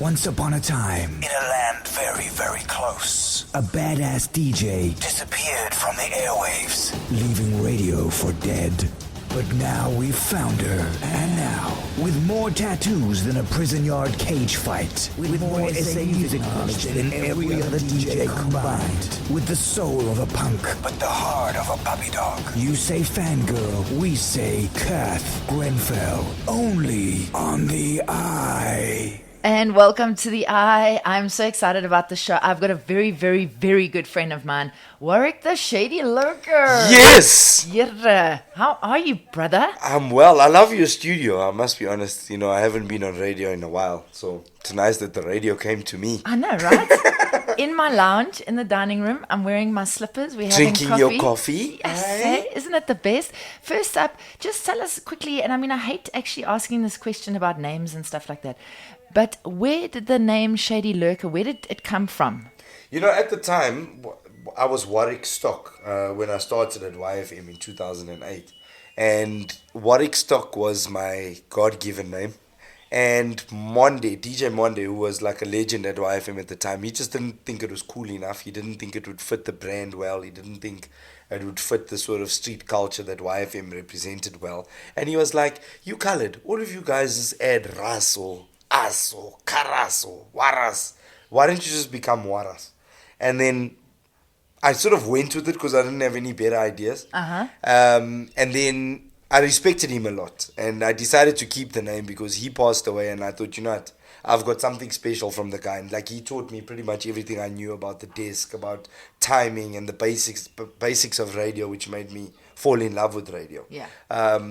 Once upon a time, in a land very, very close, a badass DJ disappeared from the airwaves, leaving radio for dead. But now we've found her, and now, with more tattoos than a prison yard cage fight, with more SA music knowledge than every other DJ combined, with the soul of a punk, but the heart of a puppy dog. You say fangirl, we say Cath Grenfell, only on the Eye. And welcome to the Eye. I'm so excited about the show. I've got a very, very, very good friend of mine, Warwick the Shady Lurker. Yes! Yeah. How are you, brother? I'm well. I love your studio. I must be honest. You know, I haven't been on radio in a while. So it's nice that the radio came to me. I know, right? In my lounge, in the dining room, I'm wearing my slippers. We're Drinking having your coffee. Yes, hey? Isn't it the best? First up, just tell us quickly, and I mean, I hate actually asking this question about names and stuff like that, but where did the name Shady Lurker, where did it come from? You know, at the time, I was Warwick Stock when I started at YFM in 2008. And Warwick Stock was my God-given name. And Monday, DJ Monday, who was like a legend at YFM at the time, he just didn't think it was cool enough. He didn't think it would fit the brand well. He didn't think it would fit the sort of street culture that YFM represented well. And he was like, you colored, all of you guys just add Ras or As or Karas or Warras. Why don't you just become Warras? And then I sort of went with it because I didn't have any better ideas. And then I respected him a lot. And I decided to keep the name because he passed away. And I thought, you know what? I've got something special from the guy. And like, he taught me pretty much everything I knew about the desk, about timing and the basics of radio, which made me fall in love with radio. Yeah.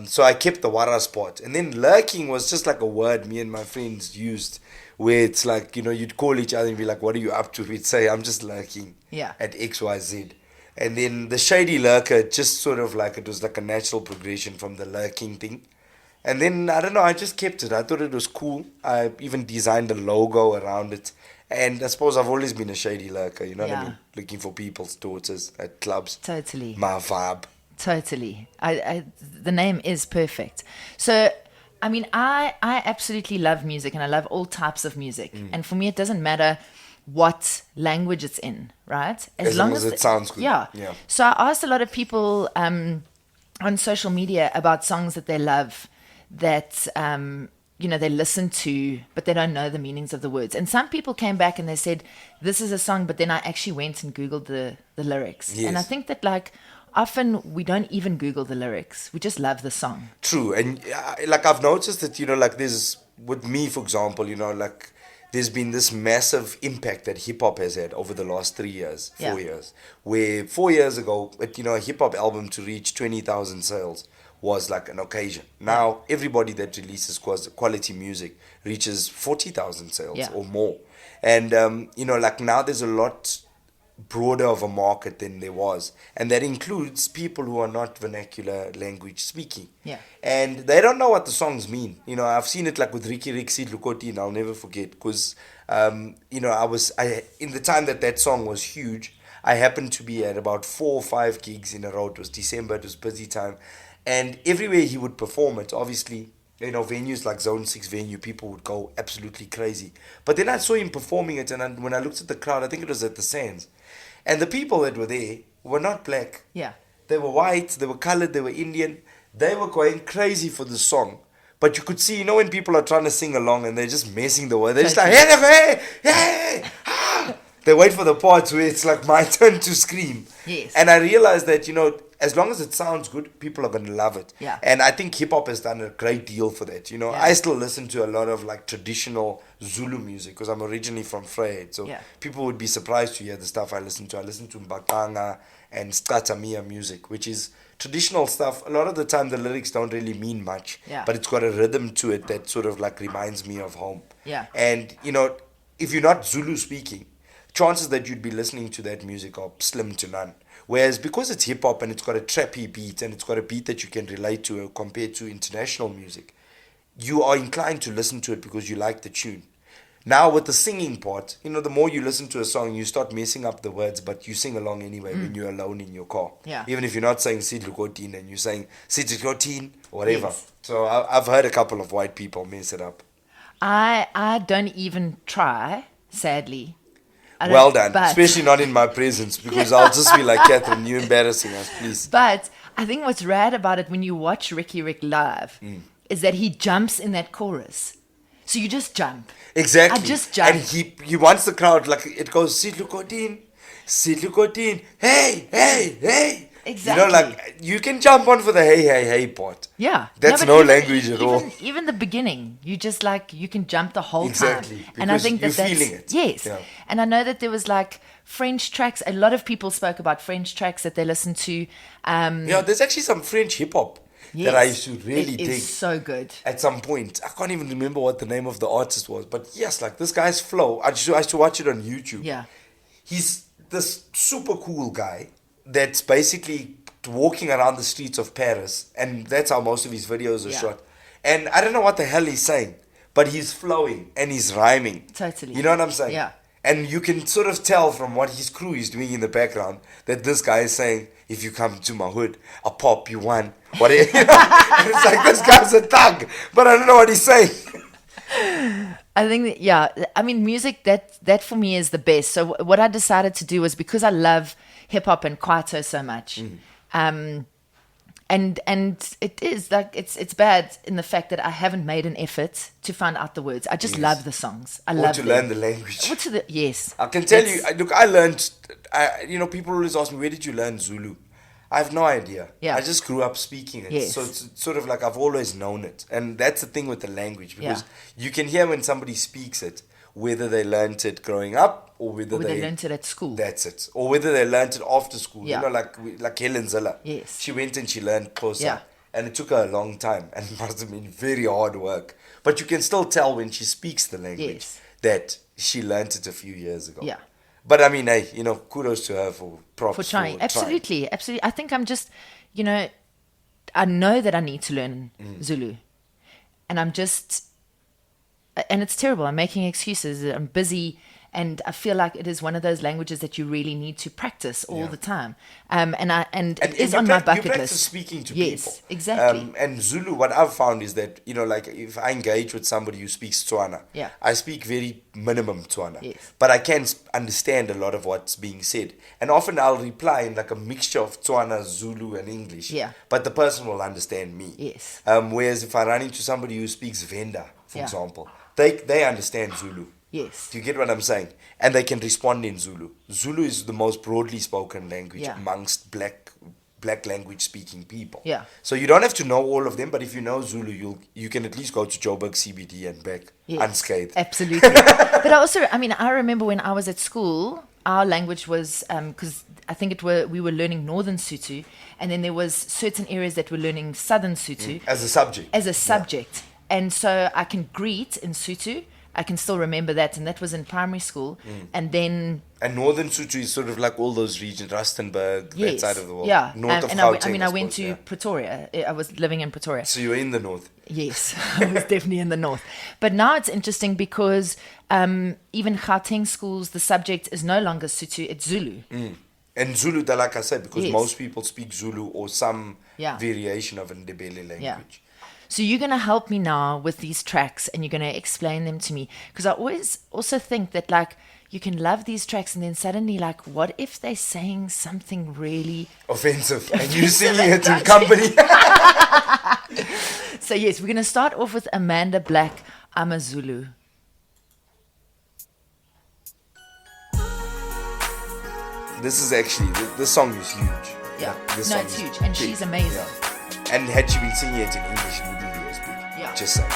So I kept the Warras part. And then lurking was just like a word me and my friends used, where it's like, you know, you'd call each other and be like, what are you up to? We'd say, I'm just lurking at XYZ. And then the Shady Lurker, just sort of like, it was like a natural progression from the lurking thing. And then, I don't know, I just kept it. I thought it was cool. I even designed a logo around it. And I suppose I've always been a Shady Lurker, you know what I mean? Looking for people's daughters at clubs. Totally. My vibe. Totally. The name is perfect. So, I mean, I absolutely love music, and I love all types of music. And for me, it doesn't matter what language it's in, right? As long as it sounds good. Yeah. So I asked a lot of people on social media about songs that they love that, you know, they listen to, but they don't know the meanings of the words. And some people came back and they said, this is a song, but then I actually went and Googled the lyrics. Yes. And I think that, like, often we don't even Google the lyrics. We just love the song. True. And like, I've noticed that, you know, like, there's, with me, for example, you know, like, there's been this massive impact that hip-hop has had over the last 3 years, 4 years, where 4 years ago, you know, a hip-hop album to reach 20,000 sales was like an occasion. Now, everybody that releases quality music reaches 40,000 sales or more. And, you know, like, now there's a lot broader of a market than there was. And that includes people who are not vernacular language speaking. Yeah. And they don't know what the songs mean. You know, I've seen it like with Ricky Rixie Lukoti, and I'll never forget. Because, you know, I in the time that song was huge, I happened to be at about 4 or 5 gigs in a row. It was December, it was busy time. And everywhere he would perform it, obviously, you know, venues like Zone 6 venue, people would go absolutely crazy. But then I saw him performing it, and when I looked at the crowd, I think it was at the Sands. And the people that were there were not black. Yeah. They were white, they were colored, they were Indian. They were going crazy for the song. But you could see, you know, when people are trying to sing along and they're just messing the word, they're just like, hey, ah. They wait for the parts where it's like my turn to scream. Yes. And I realized that, you know, as long as it sounds good, people are going to love it. Yeah. And I think hip-hop has done a great deal for that. You know, I still listen to a lot of like traditional Zulu music because I'm originally from Vryheid. So people would be surprised to hear the stuff I listen to. I listen to Mbaqanga and Skwatta music, which is traditional stuff. A lot of the time the lyrics don't really mean much, but it's got a rhythm to it that sort of like reminds me of home. Yeah. And, you know, if you're not Zulu speaking, chances that you'd be listening to that music are slim to none. Whereas because it's hip-hop and it's got a trappy beat and it's got a beat that you can relate to compared to international music, you are inclined to listen to it because you like the tune. Now with the singing part, you know, the more you listen to a song, you start messing up the words, but you sing along anyway when you're alone in your car. Yeah. Even if you're not saying Sidlukotin and you're saying Sidlukotin or whatever. Yes. So I've heard a couple of white people mess it up. I don't even try, sadly. Well done. Especially not in my presence, because I'll just be like, Catherine, you're embarrassing us, please. But I think what's rad about it when you watch Ricky Rick live is that he jumps in that chorus. So you just jump. Exactly. I just jump. And he wants the crowd, like, it goes, Sidlukotin, hey, hey, hey. Exactly. You know, like, you can jump on for the hey, hey, hey part. Yeah. That's no language at all. Even the beginning, you just like, you can jump the whole Exactly. time. And I think you're that's feeling it. Yes. Yeah. And I know that there was like French tracks. A lot of people spoke about French tracks that they listened to. Yeah, there's actually some French hip hop that I used to really dig. It is so good. At some point, I can't even remember what the name of the artist was, but yes, like this guy's flow. I used to watch it on YouTube. Yeah. He's this super cool guy that's basically walking around the streets of Paris, and that's how most of his videos are shot. And I don't know what the hell he's saying, but he's flowing and he's rhyming. Totally. You know what I'm saying? Yeah. And you can sort of tell from what his crew is doing in the background that this guy is saying, if you come to my hood, I'll pop you one. Whatever. And it's like, this guy's a thug, but I don't know what he's saying. I think that, I mean, music, that for me is the best. So what I decided to do was, because I love hip hop and Kwaito so much, and it is like, it's bad in the fact that I haven't made an effort to find out the words. I just love the songs. I love to learn the language. Yes. I can tell you, look, I learned, people always ask me, where did you learn Zulu? I have no idea. Yeah. I just grew up speaking it. Yes. So it's sort of like I've always known it. And that's the thing with the language, because you can hear when somebody speaks it, whether they learned it growing up or whether they learned it at school. That's it. Or whether they learned it after school. Yeah. You know, like Helen Zilla. Yes. She went and she learned Xhosa. Yeah. And it took her a long time, and it must have been very hard work. But you can still tell when she speaks the language that she learned it a few years ago. Yeah. But I mean, hey, kudos to her for props. For trying. Absolutely. I think I'm just, I know that I need to learn Zulu. And I'm just, and it's terrible. I'm making excuses. I'm busy. And I feel like it is one of those languages that you really need to practice all the time. And it is on my bucket you practice list. Speaking to yes, people. Exactly. And Zulu, what I've found is that, like if I engage with somebody who speaks Tswana, I speak very minimum Tswana. Yes. But I can understand a lot of what's being said. And often I'll reply in like a mixture of Tswana, Zulu, and English. Yeah. But the person will understand me. Yes. Whereas if I run into somebody who speaks Venda, for example, they understand Zulu. Yes. Do you get what I'm saying? And they can respond in Zulu. Zulu is the most broadly spoken language amongst black language speaking people. Yeah. So you don't have to know all of them, but if you know Zulu, you can at least go to Joburg CBD and back unscathed. Absolutely. But I remember when I was at school, our language was, because I think we were learning Northern Sotho, and then there was certain areas that were learning Southern Sotho. As a subject. And so I can greet in Sotho. I can still remember that, and that was in primary school. And then... And Northern Sotho is sort of like all those regions, Rustenburg, that side of the world. Yeah. North of Gauteng, I went to Pretoria. I was living in Pretoria. So you were in the north? Yes, I was definitely in the north. But now it's interesting because even Gauteng schools, the subject is no longer Sotho, it's Zulu. And Zulu, like I said, because most people speak Zulu or some variation of Ndebele language. Yeah. So you're going to help me now with these tracks, and you're going to explain them to me. Because I always also think that, like, you can love these tracks, and then suddenly, like, what if they're saying something really... offensive and you're singing it in company? So, yes, we're going to start off with Amanda Black, Amazulu. This is actually... This song is huge. Yeah. This no, song it's is huge. And big. she's amazing. Yeah. And had she been singing it in English, it wouldn't be as big. Yeah. Just saying.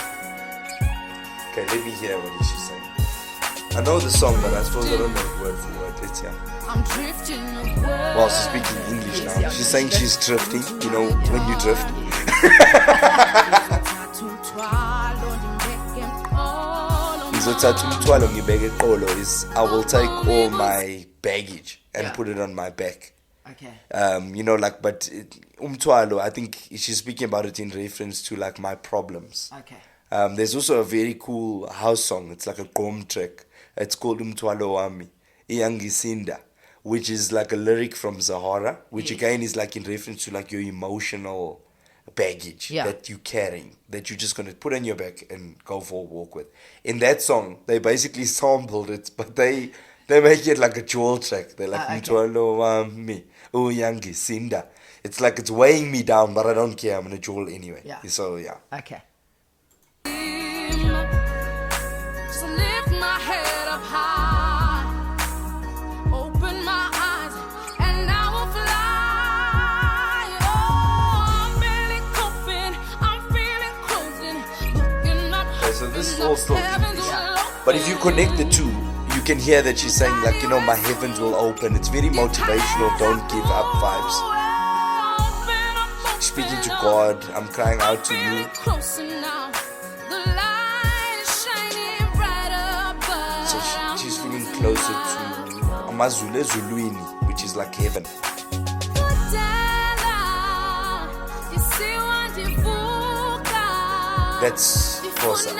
Okay, let me hear what is she saying. I know the song, but I suppose I don't know it word for word. Let's hear. I'm drifting Well, she's speaking English now. She's saying she's drifting. You know, when you drift. Is I will take all my baggage and put it on my back. Okay. But umthwalo, I think she's speaking about it in reference to like my problems. Okay. There's also a very cool house song. It's like a gqom track. It's called Umthwalo Wami, Iyangisinda, which is like a lyric from Zahara, which again is like in reference to like your emotional baggage Yeah. that you're carrying, that you're just going to put on your back and go for a walk with. In that song, they basically sampled it, but they make it like a jewel track. They're like, Mtwalo wami, uyangi sinda. It's like it's weighing me down, but I don't care. I'm going to jewel anyway. Yeah. So, yeah. Okay. Just lift my head up high, open my eyes, and I will fly. Oh, I'm barely coping, I'm feeling closing, looking up. Okay, so this is all still English. But if you connect the two, you can hear that she's saying, like, you know, my heavens will open. It's very motivational, don't give up vibes. Speaking to God, I'm crying out to you. So she's feeling closer to Amazulu, Zuluini, which is like heaven. That's Xhosa.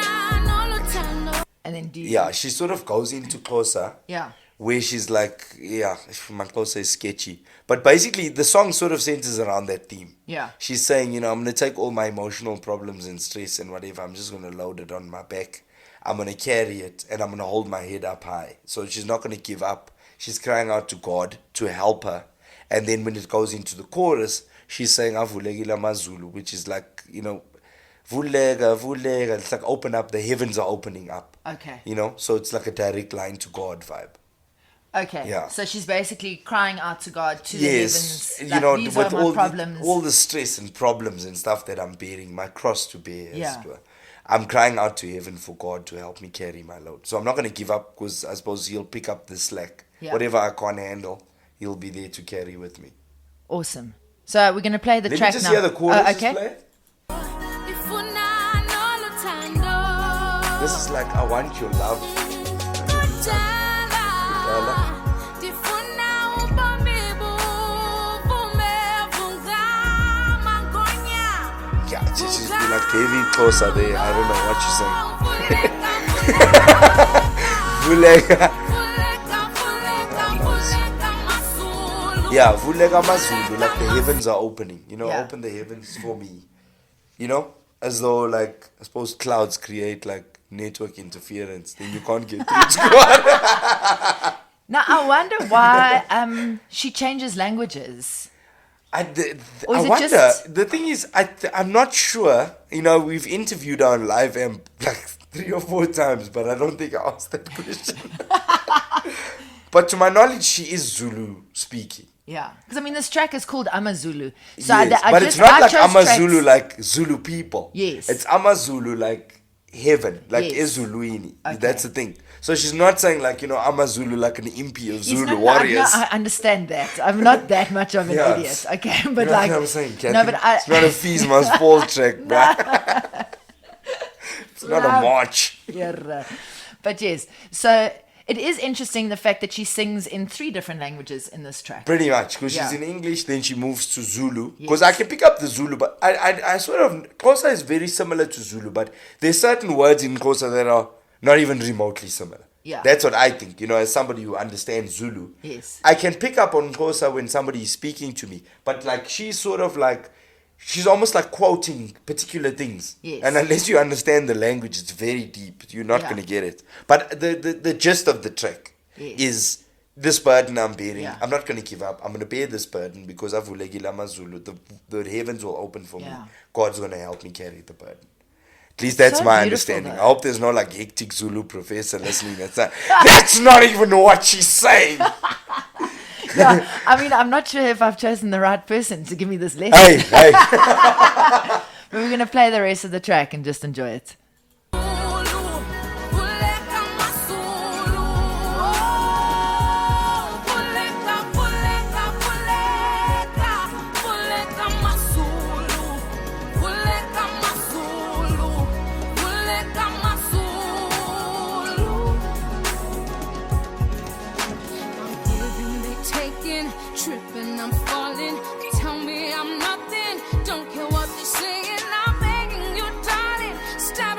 And then do Yeah, she sort of goes into Xhosa. Yeah. Where she's like, yeah, my Xhosa is sketchy. But basically, the song sort of centers around that theme. Yeah. She's saying, you know, I'm going to take all my emotional problems and stress and whatever, I'm just going to load it on my back. I'm going to carry it and I'm going to hold my head up high. So she's not going to give up. She's crying out to God to help her. And then when it goes into the chorus, she's saying, Avulegile Amazulu, which is like, you know, Vulega. It's like open up, the heavens are opening up. Okay. You know, so it's like a direct line to God vibe. Okay. Yeah. So she's basically crying out to God, to the Yes, heavens. you Like, know, these with are my problems. all the stress and problems and stuff that I'm bearing, my cross to bear. Yeah. As it were. I'm crying out to heaven for God to help me carry my load. So I'm not going to give up because I suppose He'll pick up the slack. Yeah. Whatever I can't handle, He'll be there to carry with me. Awesome. So we're going to play the Let track me just now. hear the chorus okay. play. This is like, I want your love. Yeah, she's been like heavy closer there. I don't know what she's saying. Yeah, Vulega Mazulu, like the heavens are opening. You know, Yeah. open the heavens for me. You know, as though like, I suppose clouds create like network interference. Then you can't get through to God. Now, I wonder why she changes languages. I Or is it wonder. just- The thing is, I'm not sure. You know, we've interviewed her on Live Amp like 3 or 4 times, but I don't think I asked that question. But to my knowledge, she is Zulu speaking. Yeah. Because, I mean, this track is called Amazulu. So Yes, I but just, it's not I like chose Amazulu tracks- like Zulu people. Yes. It's Amazulu like heaven, like Yes. Ezuluini. Okay. That's the thing. So she's not saying like, you know, Amazulu like an impi of Yes, Zulu no, warriors. I understand that. I'm not that much of an Yes. idiot. Okay. But You know like. what I'm saying, Kathy? No, but I. It's not a Fees Must Fall track, bruh. It's not a Love. march. Yeah. But yes. So it is interesting the fact that she sings in 3 different languages in this track. Pretty much, because she's Yeah. in English, then she moves to Zulu. Yes. Because I can pick up the Zulu, but I sort of, Xhosa is very similar to Zulu, but there's certain words in Xhosa that are not even remotely similar. Yeah. That's what I think, you know, as somebody who understands Zulu. Yes. I can pick up on Xhosa when somebody is speaking to me, but like she's sort of like, she's almost like quoting particular things. Yes. And unless you understand the language, it's very deep. You're not Yeah. going to get it. But the gist of the track Yes. is this burden I'm bearing. Yeah. I'm not going to give up. I'm going to bear this burden because Avulegile Amazulu. The heavens will open for me. Yeah. God's going to help me carry the burden. At least that's So my beautiful, understanding. though. I hope there's no like hectic Zulu professor listening. That's not even what she's saying. Yeah, I mean, I'm not sure if I've chosen the right person to give me this lesson. Hey. But we're going to play the rest of the track and just enjoy it. Tripping, I'm falling. Tell me I'm nothing. Don't care what they're saying. I'm begging you, darling. Stop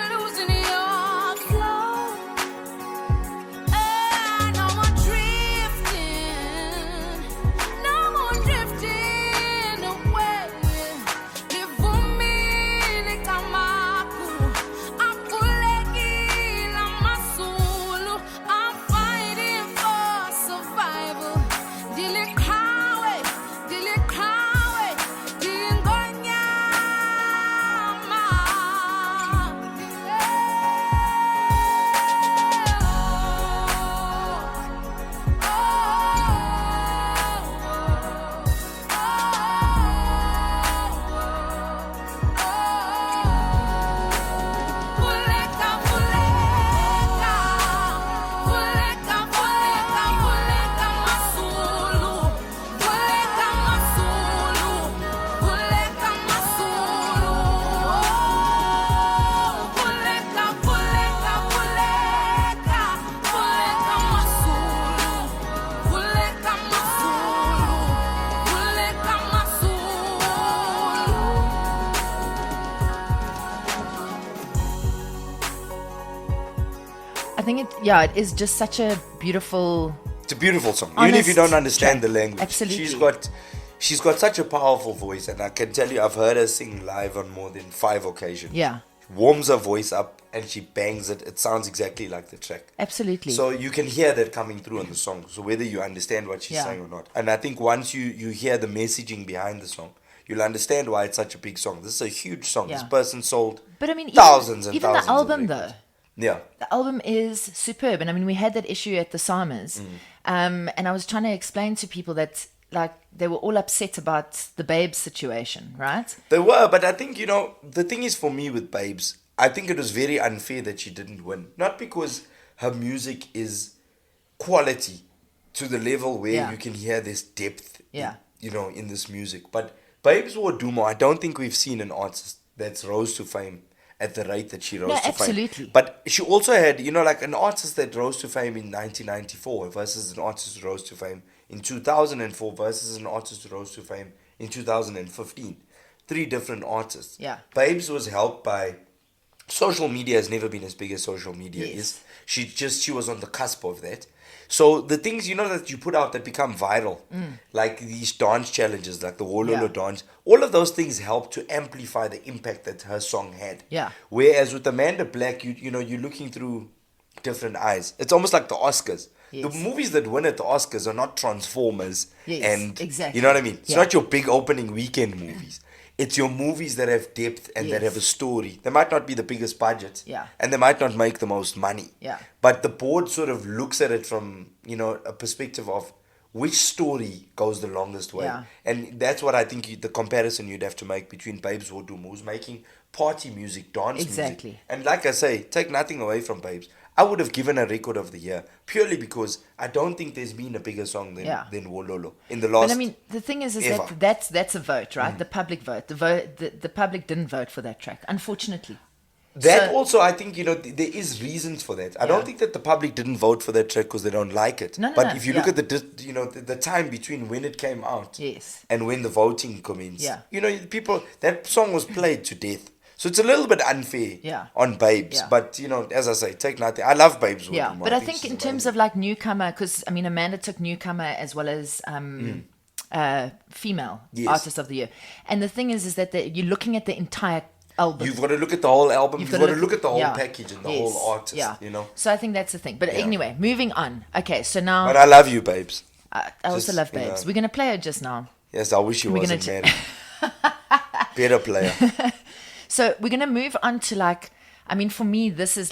think it is just such a beautiful. It's a beautiful song, Honest even if you don't understand track. the language. Absolutely. She's got such a powerful voice, and I can tell you, I've heard her sing live on more than 5 occasions. Yeah. Warms her voice up, and she bangs it. It sounds exactly like the track. Absolutely. So you can hear that coming through on the song. So whether you understand what she's saying or not, and I think once you hear the messaging behind the song, you'll understand why it's such a big song. This is a huge song. This person sold but I mean, thousands and even thousands. The album of though. Yeah. The album is superb, and I mean, we had that issue at the Summers, and I was trying to explain to people that like they were all upset about the Babes situation, right? They were, but I think the thing is for me with Babes, I think it was very unfair that she didn't win. Not because her music is quality to the level where you can hear this depth, in this music. But Babes Wodumo, I don't think we've seen an artist that's rose to fame at the rate that she rose to absolutely. fame. But she also had, like an artist that rose to fame in 1994 versus an artist who rose to fame in 2004 versus an artist who rose to fame in 2015. 3 different artists. Yeah. Babes was helped by social media. Has never been as big as social media is. She was on the cusp of that. So the things that you put out that become viral, like these dance challenges, like the Wololo dance, all of those things help to amplify the impact that her song had. Yeah. Whereas with Amanda Black, you're looking through different eyes. It's almost like the Oscars. Yes. The movies that win at the Oscars are not Transformers. Yes, and exactly. You know what I mean? It's Yeah. not your big opening weekend movies. It's your movies that have depth and that have a story. They might not be the biggest budget. Yeah. And they might not make the most money. Yeah. But the board sort of looks at it from, a perspective of which story goes the longest way. Yeah. And that's what I think the comparison you'd have to make between Babes Wodumo, who's making party music, dance Exactly. music. And like I say, take nothing away from Babes. I would have given a record of the year purely because I don't think there's been a bigger song than Wololo in the last. But I mean, the thing is ever. that's a vote, right? The public vote. The public didn't vote for that track, unfortunately. That also, I think, there is reasons for that. I don't think that the public didn't vote for that track because they don't like it. No, but if you look at the time between when it came out and when the voting commenced, people, that song was played to death. So it's a little bit unfair on Babes. Yeah. But, as I say, take nothing. I love Babes. Yeah, Wodumo. but I think in terms of like newcomer, because I mean, Amanda took newcomer as well as female artist of the year. And the thing is that you're looking at the entire album. You've got to look at the whole album. You've got to look at the whole package and the whole artist, So I think that's the thing. But anyway, moving on. Okay, so now... But I love you, Babes. I also love Babes. We're going to play it just now. Yes, I wish you wasn't married. Better player. So we're going to move on to for me, this is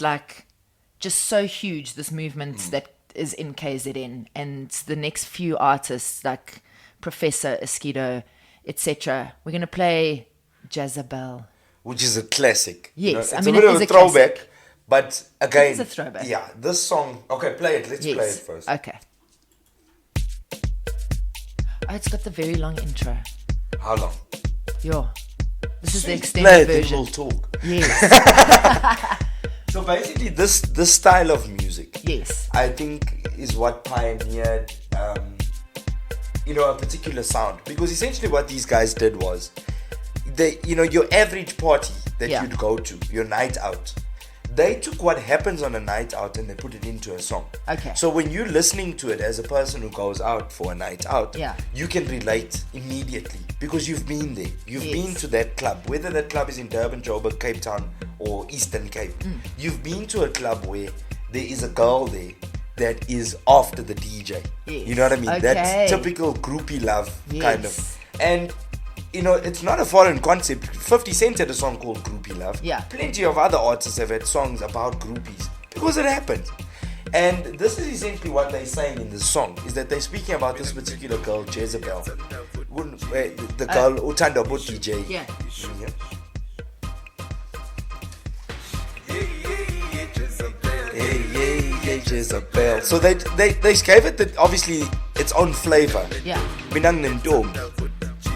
just so huge, this movement that is in KZN. And the next few artists like Professor, Eskido, etc. We're going to play Jezebel. Which is a classic. Yes, it's a bit of a throwback, classic. But again, it's a throwback. Yeah, this song. Okay, play it. Let's play it first. Okay. Oh, it's got the very long intro. How long? This is the play extended it, version. We'll talk. Yes. So basically, this style of music, I think, is what pioneered, a particular sound. Because essentially, what these guys did was, your average party that you'd go to, your night out, they took what happens on a night out and they put it into a song. Okay. So when you're listening to it as a person who goes out for a night out, you can relate immediately because you've been there. You've been to that club, whether that club is in Durban, Joburg, Cape Town, or Eastern Cape. You've been to a club where there is a girl there that is after the DJ. You know what I mean? Okay. That's typical groupie love kind of. And it's not a foreign concept. 50 Cent had a song called Groupie Love. Yeah. Plenty of other artists have had songs about groupies because it happens. And this is essentially what they're saying in this song, is that they're speaking about this particular girl, Jezebel. The girl Utanda Bot DJ. Yeah. Hey, Jezebel. So they gave it obviously its own flavor. Yeah. Minang Nendom.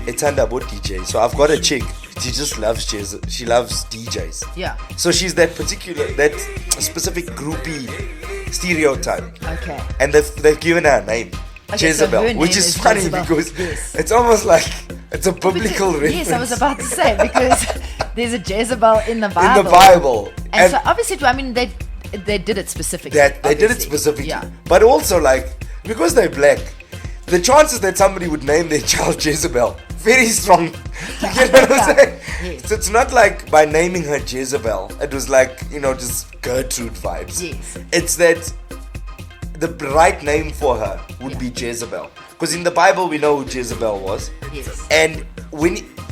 Etanda Bot DJ. So I've got a chick. She just loves she loves DJs. Yeah. So she's that specific groupie stereotype. Okay. And they've given her a name. Okay, Jezebel, so which is funny Jezebel. because it's almost like it's a biblical reference. Yes, I was about to say, because there's a Jezebel in the Bible. In the Bible. And so obviously, they did it specifically. That they did it obviously. specifically. Yeah. But also, like, because they're black, the chances that somebody would name their child Jezebel, very strong. You get what I'm saying? Yes. So it's not like by naming her Jezebel, it was like, just Gertrude vibes. Yes. It's that the right name for her would be Jezebel. Because in the Bible, we know who Jezebel was. Yes. And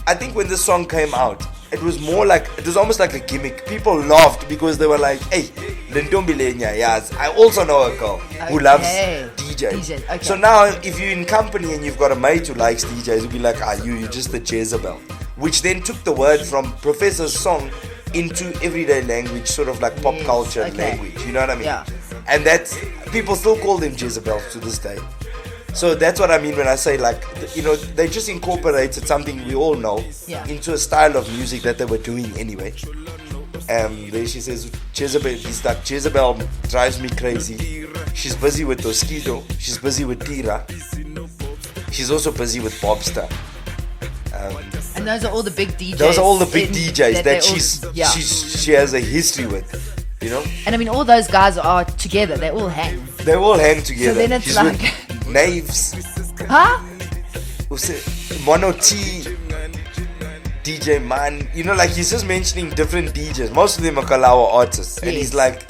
I think when this song came out, it was almost like a gimmick. People laughed because they were like, hey, Lentombi Lenya, yes, I also know a girl who loves DJs. Okay. So now, if you're in company and you've got a mate who likes DJs, you'll be like, you're just the Jezebel. Which then took the word from Professor's song into everyday language, sort of like pop culture language. You know what I mean? Yeah. And that's, people still call them Jezebel to this day. So that's what I mean when I say, like, they just incorporated something we all know into a style of music that they were doing anyway. There she says, Jezebel, he's like, Jezebel drives me crazy. She's busy with Toskido. She's busy with Tira. She's also busy with Bobster. And those are all the big DJs. Those are all the big DJs that yeah. she has a history with. And I mean, all those guys are together. They all hang. They all hang together. So then it's She's like... with Knaves. Huh? Mono T, DJ Man. Like, he's just mentioning different DJs. Most of them are Kalawa artists. And he's like,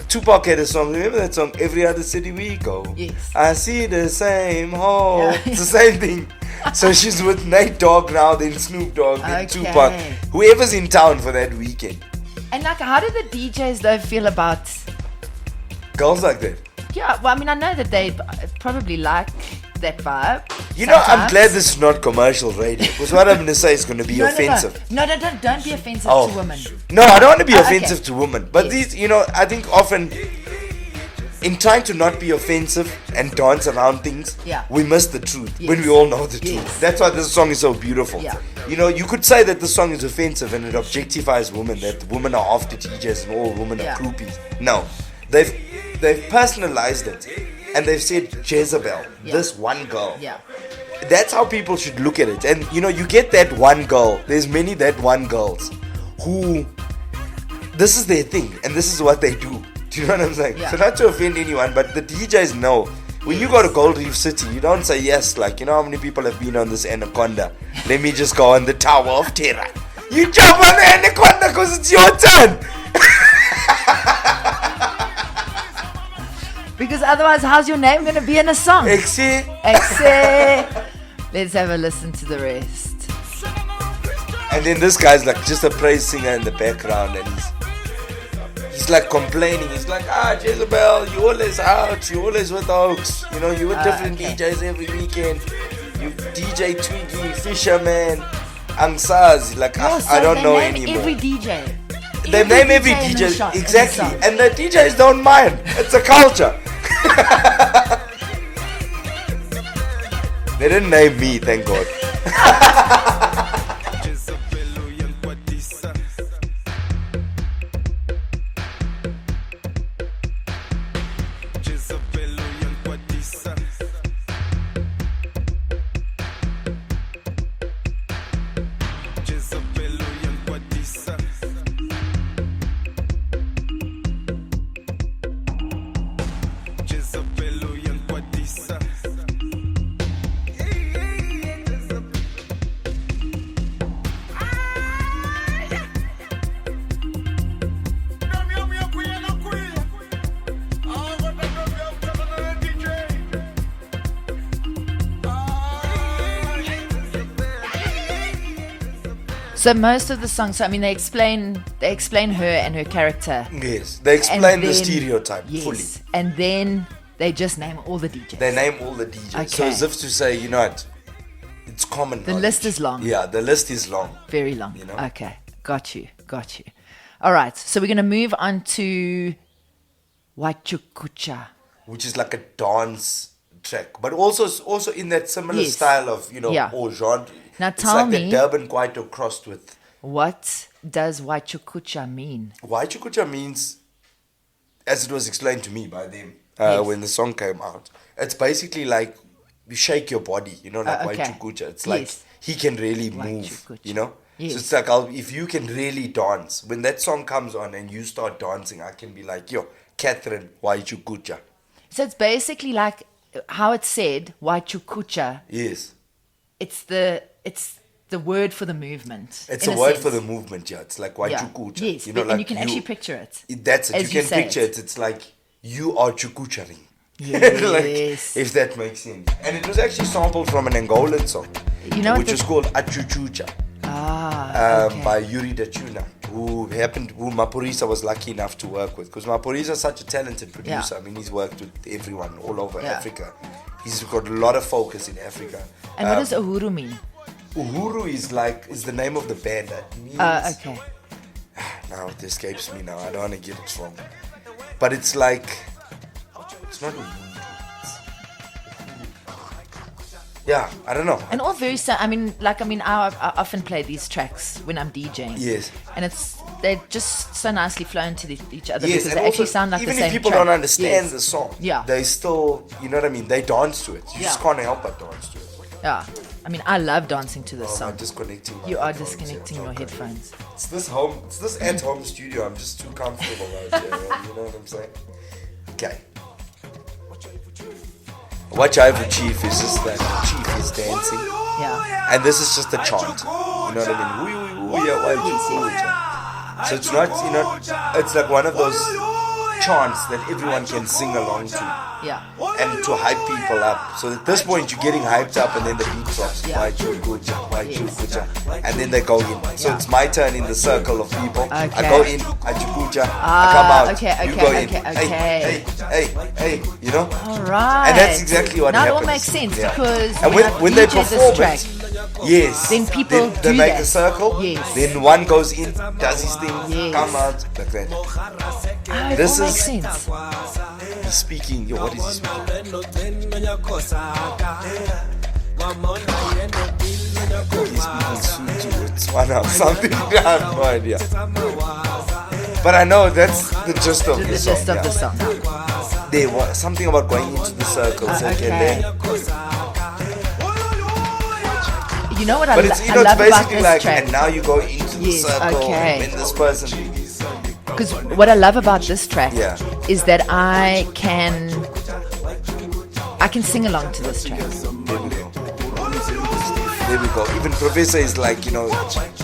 Tupac had a song. Remember that song, Every Other City We Go? Yes. I see the same hole. Yeah. It's the same thing. So she's with Nate Dogg now, then Snoop Dogg, then Tupac. Whoever's in town for that weekend. And like, how do the DJs though feel about girls like that? Yeah, well, I mean, I know that they probably like that vibe. I'm glad this is not commercial radio, because what I'm going to say is going to be offensive. No, don't be offensive to women. No, I don't want to be offensive to women. But these, I think often, in trying to not be offensive and dance around things, we miss the truth when we all know the truth. That's why this song is so beautiful. Yeah. You could say that this song is offensive and it objectifies women, that women are after DJs and all women are groupies. No, they've personalized it and they've said Jezebel, this one girl. Yeah. That's how people should look at it. And you get that one girl. There's many that one girls who this is their thing and this is what they do. Do you know what I'm saying? Yeah. So not to offend anyone, but the DJs know. When you go to Gold Reef City, you don't say yes, like, how many people have been on this anaconda? Let me just go on the Tower of Terror. You jump on the anaconda because it's your turn. Because otherwise, how's your name going to be in a song? Exe. Let's have a listen to the rest. And then this guy's like just a praise singer in the background and he's like complaining. He's like, Jezebel, you always out. You always with Oaks. You with different DJs every weekend. You DJ Twiggy, Fisherman, Angsaz. Like, I don't know anymore. Every DJ. They name every DJ. Exactly. And the DJs don't mind. It's a culture. They didn't name me, thank God. So most of the songs, they explain her and her character. Yes, they explain the stereotype fully. And then they just name all the DJs. They name all the DJs. Okay. So as if to say, it's common The knowledge. list is long. Yeah, the list is long. Very long. Okay, got you. All right, so we're going to move on to Jukucha, which is like a dance track, but also in that similar style of or genre. Now tell it's like me, the Durban Kwaito crossed with. What does Jukucha mean? Jukucha means, as it was explained to me by them when the song came out, it's basically like you shake your body, like okay. Jukucha. It's like he can really move, Yes. So it's like, if you can really dance, when that song comes on and you start dancing, I can be like, yo, Catherine, why Jukucha? So it's basically like how it's said, why Jukucha. Yes. It's the word for the movement. It's in a word sense. for the movement, yeah. It's like why Yeah. Jukucha. Yes, You know, and like you can actually picture it. That's it. as You can say picture it. It's like you are Jukucharing. Yes. Like, if that makes sense. And it was actually sampled from an Angolan song, You know what which is called Achuchucha. okay. By Yuri Dachuna, who Mapurisa was lucky enough to work with. Because Mapurisa is such a talented producer. Yeah. I mean, he's worked with everyone all over Yeah. Africa. He's got a lot of focus in Africa. And what does Uhuru mean? Uhuru is the name of the band. That means, Okay. now it escapes me now. I don't want to get it wrong. But it's like, it's not Uhuru. Yeah, I don't know. And all very, I often play these tracks when I'm DJing. Yes. And they're just so nicely flow into each other Yes, because and they actually also, sound like the even same if people track. don't understand Yes. the song, Yeah. they still, you know what I mean? They dance to it. You just Yeah. can't help but dance to it. Yeah. I love dancing to this I'm song. disconnecting my You are headphones, disconnecting yeah, your okay. headphones. It's this at-home studio. I'm just too comfortable out here. You know what I'm saying? Okay. What Jive Chief is just that Chief is dancing, Yeah. and this is just a chant. You know what I mean? So it's not, it's like one of those chants that everyone can sing along to. Yeah. And to hype people up. So at this point you're getting hyped up and then the beat drops. Yeah. Why Jukucha? And then they go in. So it's my turn in the circle of people. I go in, I Jukucha, I come out, you go in. Hey, you know? Alright. And that's exactly what now happens. Now it all makes sense Yeah. because and when they perform it, yes, then people they do make that. a circle. Yes. Then one goes in, does his thing, Yes. come out, like that. Oh, it This all makes is- sense. He's speaking. Yo, what is he speaking? He's speaking Zulu. It's one of something. I have no idea. But I know that's the gist of The the song. gist of the song. There was something about going into the circles Okay. You know what But I it's love about basically this like, track? and now you go into the Yes, circle okay. when this person. Because what I love about this track Yeah. is that I can sing along to this track. There we go. Even Professor is like, you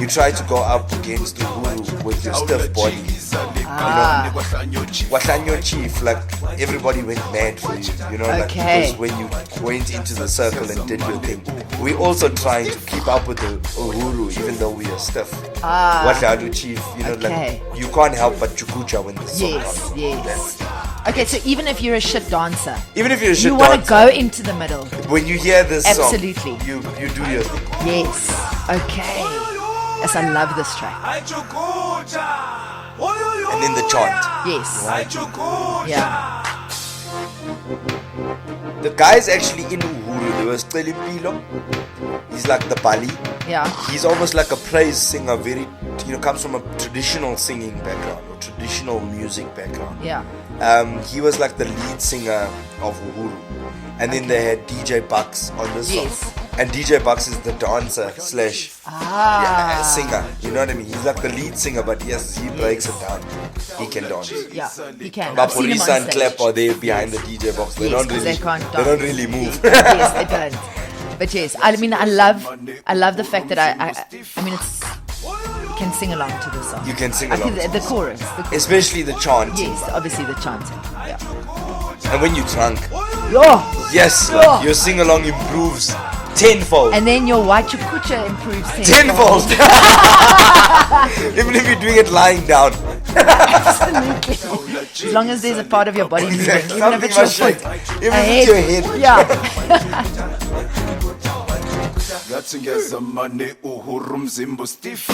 try to go up against Uhuru with your stiff body. Washanyo Chief, like everybody went mad for you, like Okay. because when you went into the circle and did your thing. We also trying to keep up with the Uhuru, even though we are stiff. Washanyo Chief, Okay. like you can't help but Jukucha when the song Yes, comes on. yes. Okay, so even if you're a shit dancer, Even if you're a shit you want to dancer, go into the middle. when you hear this Absolutely. song, you do your thing. Yes. Okay. Yes, I love this track. And then the chant. Yes. Right? Yeah. The guy's actually in Uhuru. There was Pilo. He's like the Bali. Yeah. He's almost like a praise singer, very, comes from a traditional singing background or traditional music background. Yeah. He was like the lead singer of Uhuru. And then they had DJ Bucks on this Yes. song. And DJ Bucks is the dancer / singer. You know what I mean? He's like the lead singer, but yes, he breaks it down. He can dance. Yeah. He can. I've seen him Mapolisa on and stage. Clap are there behind the DJ box. They Yes, don't 'cause really, they can't they don't dance. really move. Yes, they don't. But yes, I love the fact that I it's you can sing along to the song. You can sing I along. think the chorus. Especially the chant. Yes, obviously the chanting. Yeah. And when you're drunk, Oh, yes, Yeah. like, your sing along improves tenfold. and then your white chukucha improves Tenfold! Even if you're doing it lying down. Absolutely. As long as there's a part of your body moving, Exactly. even if Something it's your must foot. shake. Even a if it's your head. Yeah. Ngathi ngezamane Uhuru mzimba stiff.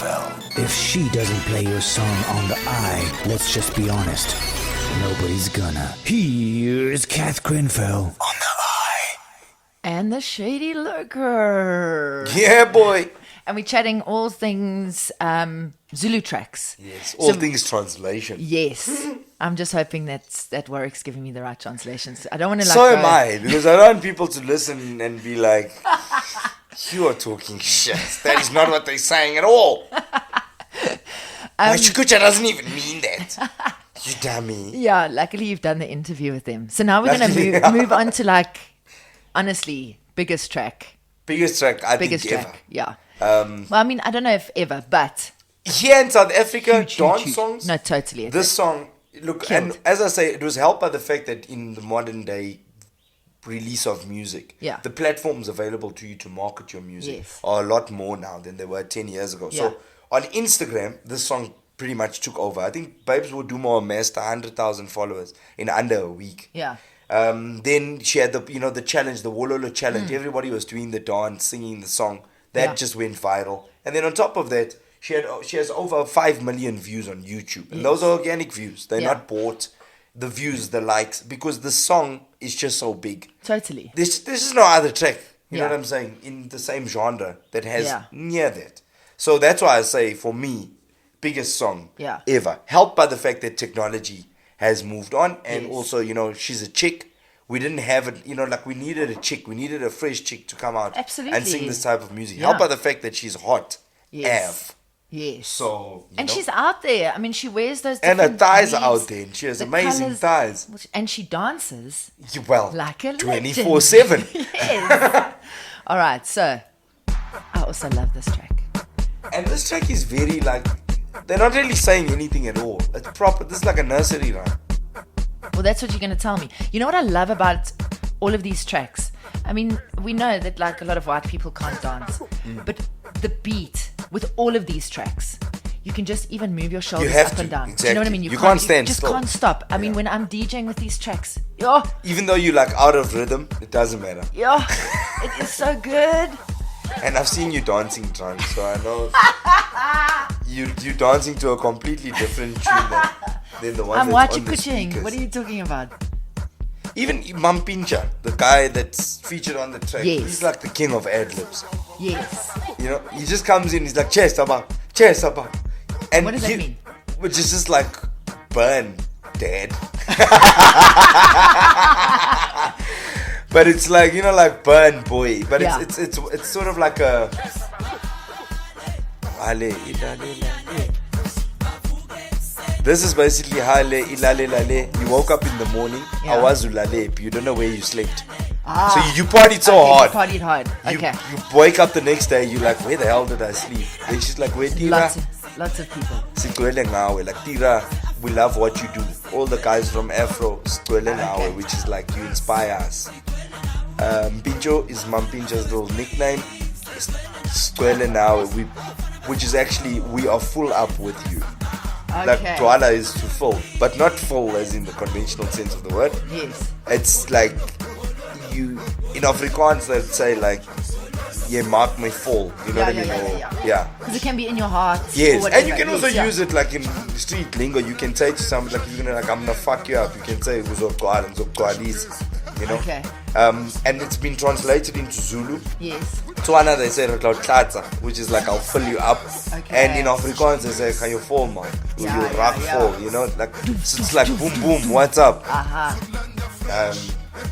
Grenfell. If she doesn't play your song on the eye, let's just be honest, nobody's gonna. Here's Cath Grenfell on the eye. And the Shady Lurker. Yeah, boy. And we're chatting all things Zulu tracks. Yes, all things translation. Yes. I'm just hoping that Warwick's giving me the right translations. I don't want to So am I, because I don't want people to listen and be like, you are talking shit. That is not what they're saying at all. My Jukucha doesn't even mean that. You dummy. Yeah, luckily you've done the interview with them. So now we're going to move on to, like, honestly, biggest track. Biggest track, I Biggest think, track, ever. yeah. Well, I mean, I don't know if ever, but... Here in South Africa, Huge, dance huge. songs. No, totally. This song, look, Killed. and as I say, it was helped by the fact that in the modern day release of music, Yeah. the platforms available to you to market your music Yes. are a lot more now than they were 10 years ago. Yeah. So on Instagram, this song pretty much took over. I think Babes Wodumo amassed 100,000 followers in under a week. Yeah. Then she had the challenge, the Wololo challenge. Everybody was doing the dance, singing the song. That Yeah. just went viral. And then on top of that, she has over 5 million views on YouTube. And Yes. those are organic views. They're Yeah. not bought. The views, the likes, because the song is just so big. Totally. This is no other track, you know Yeah. what I'm saying, in the same genre that has Yeah. near that. So that's why I say, for me, biggest song Yeah. ever. Helped by the fact that technology has moved on, and Yes. also, she's a chick. We didn't have it, like we needed a chick. We needed a fresh chick to come out and Absolutely. sing this type of music. Yeah. Helped by the fact that she's hot. Yes. AF. Yes. So, And she's out there. I mean, she wears those and her different thighs are weaves, out there, and she has the amazing colours, thighs. and she dances Well, like a 24/7. Yes. All right, so I also love this track. And this track is very they're not really saying anything at all. It's proper. This is like a nursery rhyme. Well, that's what you're going to tell me. You know what I love about all of these tracks? I mean, we know that like a lot of white people can't dance, but the beat with all of these tracks, you can just even move your shoulders have up to, and down. exactly. Do you know what I mean? You can't stand just still. can't stop. I mean, when I'm DJing with these tracks, oh, Even though you're out of rhythm, it doesn't matter. yeah, it is so good. And I've seen you dancing drunk, so I know you're dancing to a completely different tune than the one I'm that's watching on the Kuching. speakers. What are you talking about? Even Mampincha, the guy that's featured on the track, Yes. he's like the king of ad-libs. Yes. He just comes in, he's like, chest about. And What does that mean? Which is just like, burn, dad. But it's like, like burn, boy. But Yeah. it's sort of like a... This is basically hale ilale lale. You woke up in the morning, Yeah. awazu lale, you don't know where you slept. Ah. So you partied so Okay, hard. you partied hard. You, Okay. you wake up the next day, you're like, where the hell did I sleep? And she's like, where Tira? Lots of people. Sigwele Nawe. Like, Tira, we love what you do. All the guys from Afro, Sigwele Nawe, Okay. which is like, you inspire us. Pincho is Mampincha's little nickname. Sigwele Nawe, which is actually, we are full up with you. Like, Okay. Twala is to full, but not full as in the conventional sense of the word. Yes. It's like in Afrikaans they'd say like, "Jy maak my vol." You know what I mean? Yeah. Because it can be in your heart. Yes, or and you whatever. can also Yes, yeah. use it like in street lingo. You can say to somebody like, "You're gonna I'm gonna fuck you up." You can say "Uzokgcwala and zokgcwalisa," you know. Okay. And it's been translated into Zulu. Yes. Tswana they say "Ngud," which is like I'll fill you up. Okay. And in Afrikaans they say "Can you fall, man?" Or Yeah, you yeah, rock yeah. fall. You know, like so it's like boom boom. What's up? Aha.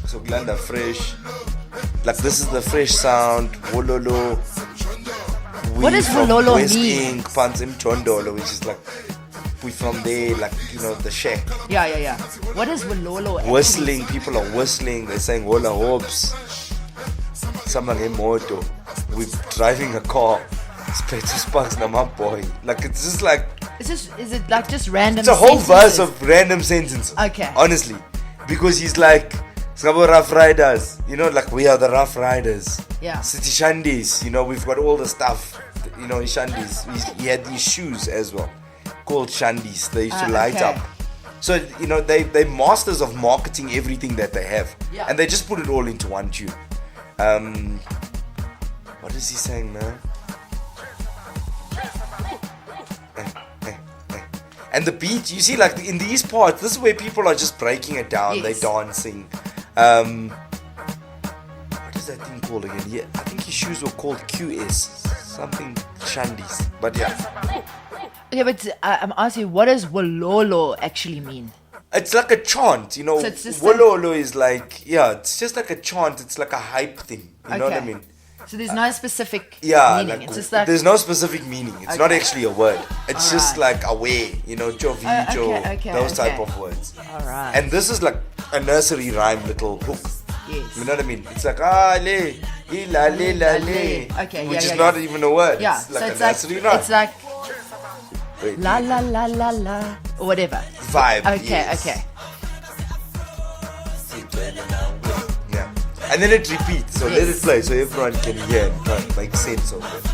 So Glenda fresh. Like this is the fresh sound. Wololo. What does from Wololo West mean? Ink, Panzim Chondolo, which is like we from there, like the shack. Yeah. What is Wololo actually? Whistling, people are whistling, they're saying Wola hopes. Someone in moto. We're driving a car. Sparks na my boy. Like it's just like Is it like just random? it's a whole sentences? verse of random sentences. Okay. Honestly. Because he's like Skabo Rough Riders, like we are the Rough Riders. Yeah. City Shandies, we've got all the stuff. Shandies. He had these shoes as well, called Shandies. They used to light okay. up. So they're masters of marketing everything that they have, Yeah. and they just put it all into one tune. What is he saying now? And the beat, you see, like in these parts, this is where people are just breaking it down. Yes. They're dancing. What is that thing called again? Yeah, I think his shoes were called QS, something Shandis. But yeah, Okay, but I'm asking you, what does Wololo actually mean? it's like a chant, you know. So it's just Wololo is like, yeah, it's just like a chant. It's like a hype thing. You know what I mean? So there's no specific Yeah, meaning. like, It's just like there's no specific meaning. It's not Okay. actually a word. It's just Alright. like away, you know, chovi, okay, those type okay. of words. all right. And this is like a nursery rhyme little hook. yes. You know what I mean? It's like le, la le la le, Okay, which is yeah. not even a word. Yeah. It's like So a it's like nursery rhyme. it's like Wait, la la la la la or whatever. vibe. Okay, yes. okay. Yeah. And then it repeats. So let it play so everyone can hear and try and make sense of it.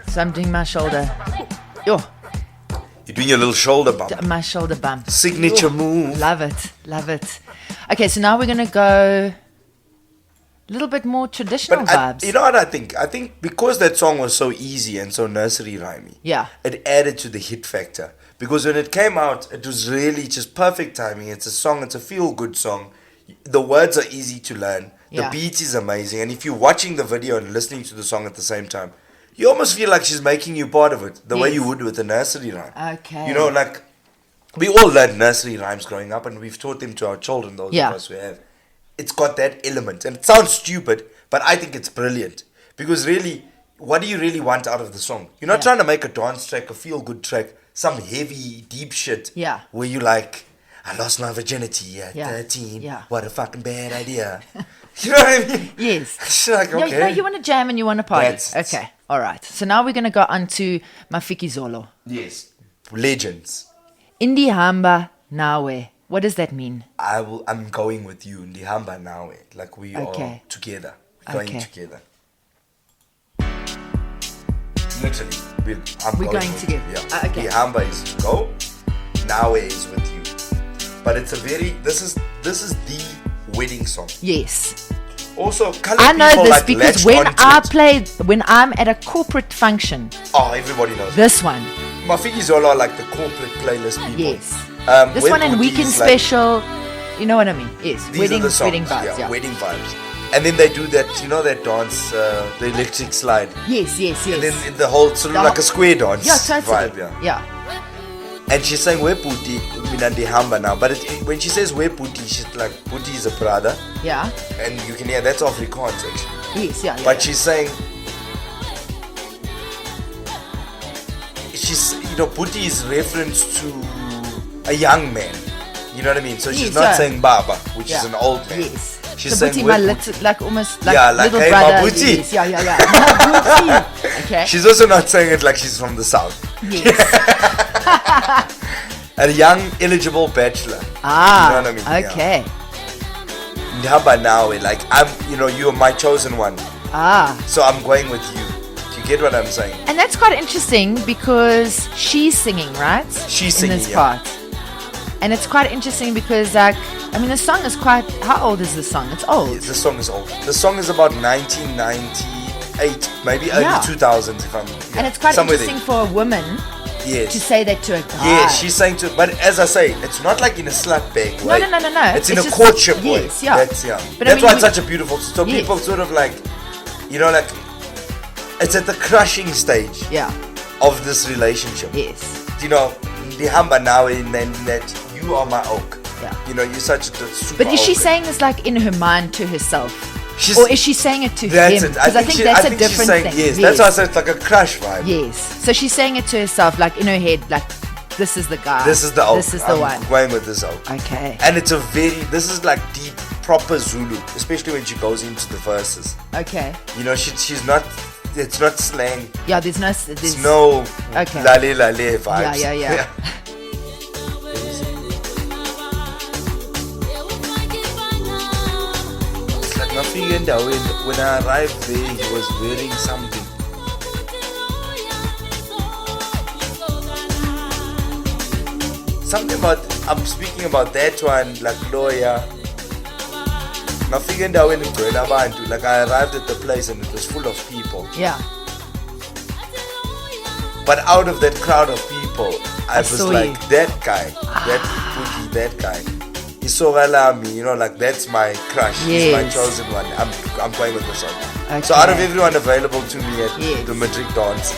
So I'm doing my shoulder. Yo, You're doing your little shoulder bump. my shoulder bump. Signature move. Love it, love it. Okay, so now we're gonna go a little bit more traditional But vibes. you know what I think? I think because that song was so easy and so nursery rhymey, Yeah. it added to the hit factor. Because when it came out, it was really just perfect timing. It's a song, it's a feel-good song. The words are easy to learn. The Yeah. beat is amazing. And if you're watching the video and listening to the song at the same time, you almost feel like she's making you part of it, the way Yes. you would with a nursery rhyme. Okay. You know, like, we all learned nursery rhymes growing up, and we've taught them to our children, those Yeah. of us who have. It's got that element. And it sounds stupid, but I think it's brilliant. Because really, what do you really want out of the song? You're not Yeah. trying to make a dance track, a feel-good track, some heavy, deep shit. Yeah. Where you like, I lost my virginity at Yeah. 13. Yeah. What a fucking bad idea. You know what I mean? Yes. It's like, okay. Yeah, you want to jam and you want to party. That's- Okay, all right. So now we're going to go on to Mafikizolo. Yes. Legends. Ndihamba, Nawe. What does that mean? I'm going with you, Ndihamba Nawe. Like we are Okay. together. Going Okay. together. Literally. We're going with together. you, Yeah. Okay. Ndihamba is to go. Nawe is with you. But it's a very this is the wedding song. Yes. Also, colored I know people this like because latched onto it. when I'm at a corporate function, Oh, everybody knows. this one. Mafikizolo are like the corporate playlist people. Yes. This When one and Booty Weekend is like- Special. You know what I mean? Yes. These are the songs, wedding vibes. Yeah. Wedding vibes. And then they do that, you know, that dance, the electric slide. Yes. And then the whole sort of like a square dance totally. vibe. Yeah. And she's saying, "Where Puti?" Ndihamba now. But when she says "Where Puti," she's like, "Puti is a brother." Yeah. And you can hear that's Afrikaans actually. Yes, yeah. But she's saying, Puti is reference to a young man. You know what I mean? So she's not saying Baba, which is an old man. Yes. She's so saying Buti, my little, like almost like like little hey, brother. my Buti. Yes, yeah. My Buti. Okay. She's also not saying it like she's from the south. Yes. A young eligible bachelor. Ah. You know what I mean? Okay. Ndihamba Nawe, like you're my chosen one. Ah. So I'm going with you. Do you get what I'm saying? And that's quite interesting because she's singing, right? She's singing in this part. And it's quite interesting because, like, I mean, the song is quite. How old is the song? It's old. Yeah, the song is old. The song is about 1998, maybe early 2000s, if I'm. Yeah, and it's quite interesting for a woman to say that to a guy. Yeah, she's saying to. But as I say, it's not like in a slut bag way. No. It's in a courtship way. Yes, yeah. But that's why it's such a beautiful. So people sort of like, like, it's at the crushing stage. Yeah. Of this relationship. Yes. Ndihamba Nawe, and then that you are my oak. Yeah. You're such a super. But is she oak. saying this like in her mind to herself? Or is she saying it to him? Because I think that's a different thing. Yes, that's why I said it's like a crush vibe. Yes. So she's saying it to herself, like in her head, like, this is the guy. This is the oak. This is the one. I'm going with this oak. Okay. And it's this is like deep, proper Zulu, especially when she goes into the verses. Okay. She's not. It's not slang. Yeah, there's no okay. Lale vibes. Yeah. It's like Mafikizolo, when I arrived there, he was wearing something. Something about, I'm speaking about that one, like lawyer. Like I arrived at the place and it was full of people. Yeah. But out of that crowd of people, I was like, you. that guy, that guy. He's so me, like that's my crush. He's my chosen one. I'm going with this one. Okay. So out of everyone available to me at the Madrid dance,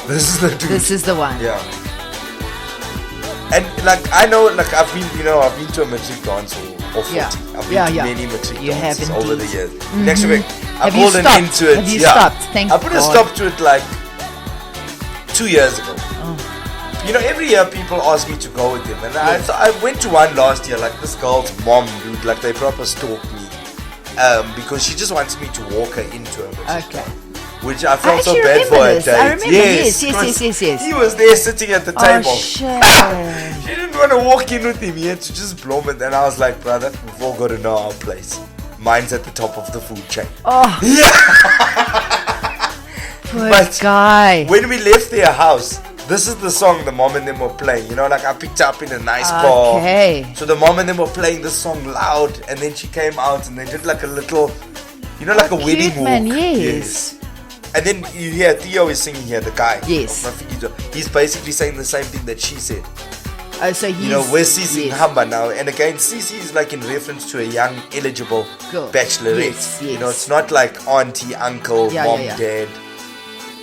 this is the dude. This is the one. Yeah. And like I know, like I've been to a Madrid dance or 40. Yeah. I've been to many Madrid dances over the years. Next week, I pulled an end to it. Have you stopped? Thank I put a stop to it like 2 years ago. Every year people ask me to go with them, and I went to one last year. Like this girl's mom, dude, like they proper stalked me, because she just wants me to walk her into a Madrid dance. Which I felt so bad for her date. I remember, yes. He was there sitting at the table. Shit. She didn't want to walk in with him. He had to just blow it. And I was like, brother, we've all got to know our place. Mine's at the top of the food chain. Oh. Yeah. Poor guy. When we left their house, this is the song the mom and them were playing. Like I picked up in a nice car. Okay. So the mom and them were playing this song loud. And then she came out and they did like a little, like a wedding walk. Man, yes. And then you hear Theo is singing here, the guy. Yes. He's basically saying the same thing that she said. Oh, so he's... we're Sisi Ndihamba now. And again, Sisi is like in reference to a young, eligible bachelorette. Yes. It's not like auntie, uncle, mom, dad.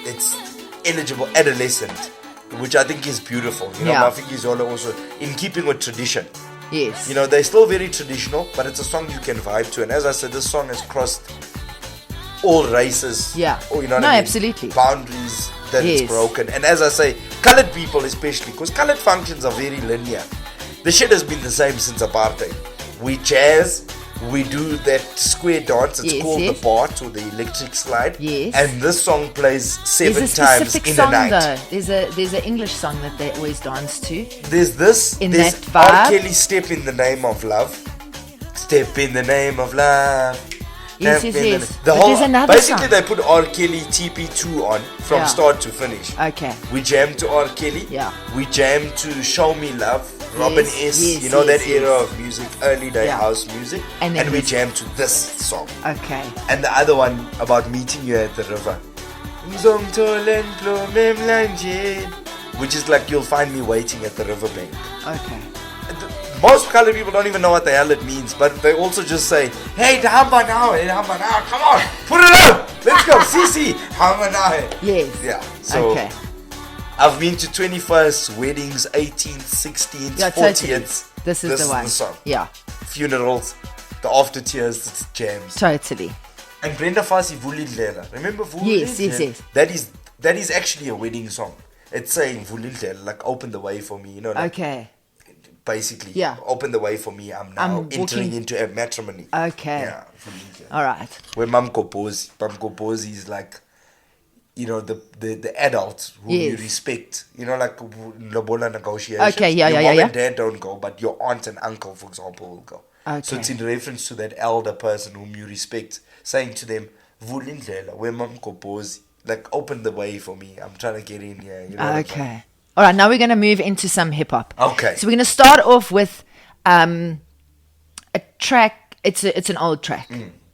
It's eligible adolescent, which I think is beautiful. Mafikizolo also in keeping with tradition. Yes. They're still very traditional, but it's a song you can vibe to. And as I said, this song has crossed all races. Yeah. Or, what I mean? Absolutely. Boundaries that it's broken. And as I say, colored people especially, because colored functions are very linear. The shit has been the same since apartheid. We jazz, we do that square dance. It's called the part or the electric slide. Yes. And this song plays 7 times in a night. Though. There's an English song that they always dance to. There's this. There's that vibe. R. Kelly, Step in the Name of Love. Step in the Name of Love. Yes. There's another basically song. They put R. Kelly TP2 on from start to finish. Okay. We jam to R. Kelly. Yeah. We jam to Show Me Love, Robin S. That era of music, early day house music. And we jam to this song. Okay. And the other one about meeting you at the river. Which is like you'll find me waiting at the riverbank. Okay. most colored people don't even know what the hell it means, but they also just say, hey, Ndihamba now, come on, put it up, let's go, Sisi, Ndihamba now. Yes. Yeah, so Okay. I've been to 21st, weddings, 18th, 16th, Yeah, 40th. totally. This is the one. The song. Yeah, Funerals, the after tears, it's jams. totally. And Brenda Fassie, Vulindlela. Remember Vulindlela? Yes. That is actually a wedding song. It's saying Vulindlela, like open the way for me, you know. Like, Okay. basically, Yeah. open the way for me. I'm now I'm entering walking- into a matrimony. Okay. Yeah, Vulindlela. All right. Where Mam Kopozi is like, you know, the adult who you Yes. respect. You know, like lobola negotiations. Okay, yeah, your yeah, mom yeah, and dad don't go, but your aunt and uncle, for example, will go. So Okay. it's in reference to that elder person whom you respect, saying to them, Vulindlela, where Mam Kopozi, like open the way for me. I'm trying to get in here. You know what I'm saying? Okay. All right. Now we're going to move into some hip hop. Okay. So we're going to start off with a track. It's an old track.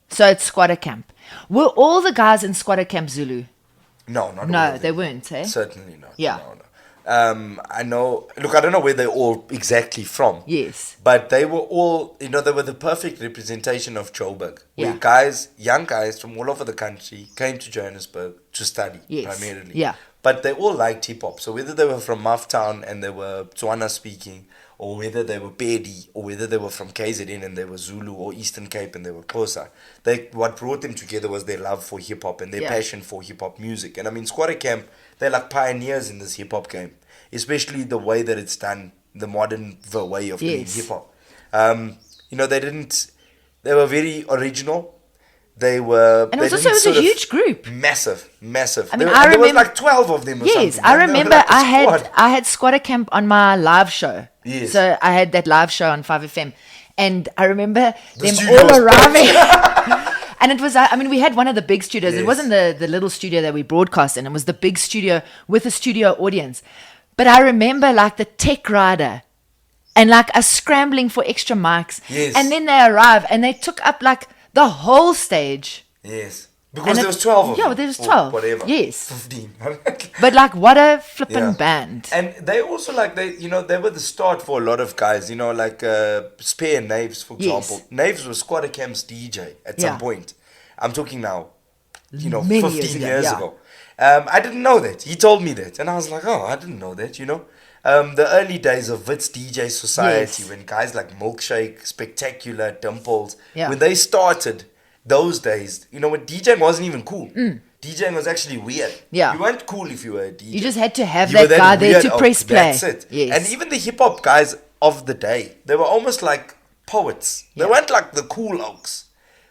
So it's Skwatta Camp. Were all the guys in Skwatta Camp Zulu? No, not all No, of they them. weren't. Eh? Certainly not. Yeah. No. I know. Look, I don't know where they're all exactly from. Yes. But they were all, you know, they were the perfect representation of Joburg. Yeah. Where guys, young guys from all over the country came to Johannesburg to study, Yes. primarily. Yeah. But they all liked hip hop. So whether they were from Maftown and they were Tswana speaking, or whether they were Pedi, or whether they were from KZN and they were Zulu, or Eastern Cape and they were Xhosa, what brought them together was their love for hip hop and their Yeah. passion for hip hop music. And I mean, Skwatta Camp, they're like pioneers in this hip hop game, especially the way that it's done, the modern way of doing Yes. hip hop. You know, they were very original. They were. And they it was didn't also sort a of- huge group. Massive. I mean, there, I and there was remember- like 12 of them or Yes, something. I man. They were remember like a I squad. had Skwatta Camp on my live show. Yes. So I had that live show on 5FM. And I remember them studio was all arriving. And it was, I mean, we had one of the big studios. It Yes. wasn't the little studio that we broadcast in. It was the big studio with a studio audience. But I remember like the tech rider and like us scrambling for extra mics. Yes. And then they arrive and they took up like the whole stage. Yes. Because And there it- was 12 of yeah, them. there was or 12. Whatever. Yes. 15. But like, what a flippin' Yeah. band. And they also like they were the start for a lot of guys, you know, like Spare Naves, for Yes. example. Naves was Skwatta Camp's DJ at Yeah. some point. I'm talking now, you know, Many 15 years years ago, ago. I didn't know that. He told me that. And I was like, oh, I didn't know that, you know. The early days of Wits DJ Society, Yes. when guys like Milkshake, Spectacular, Dimples, Yeah. when they started those days, you know, when DJing wasn't even cool. DJing was actually weird. Yeah. You weren't cool if you were a DJ. You just had to have You were that guy there weird to oak, press play. That's it. Yes. And even the hip hop guys of the day, they were almost like poets. They Yeah. weren't like the cool oaks.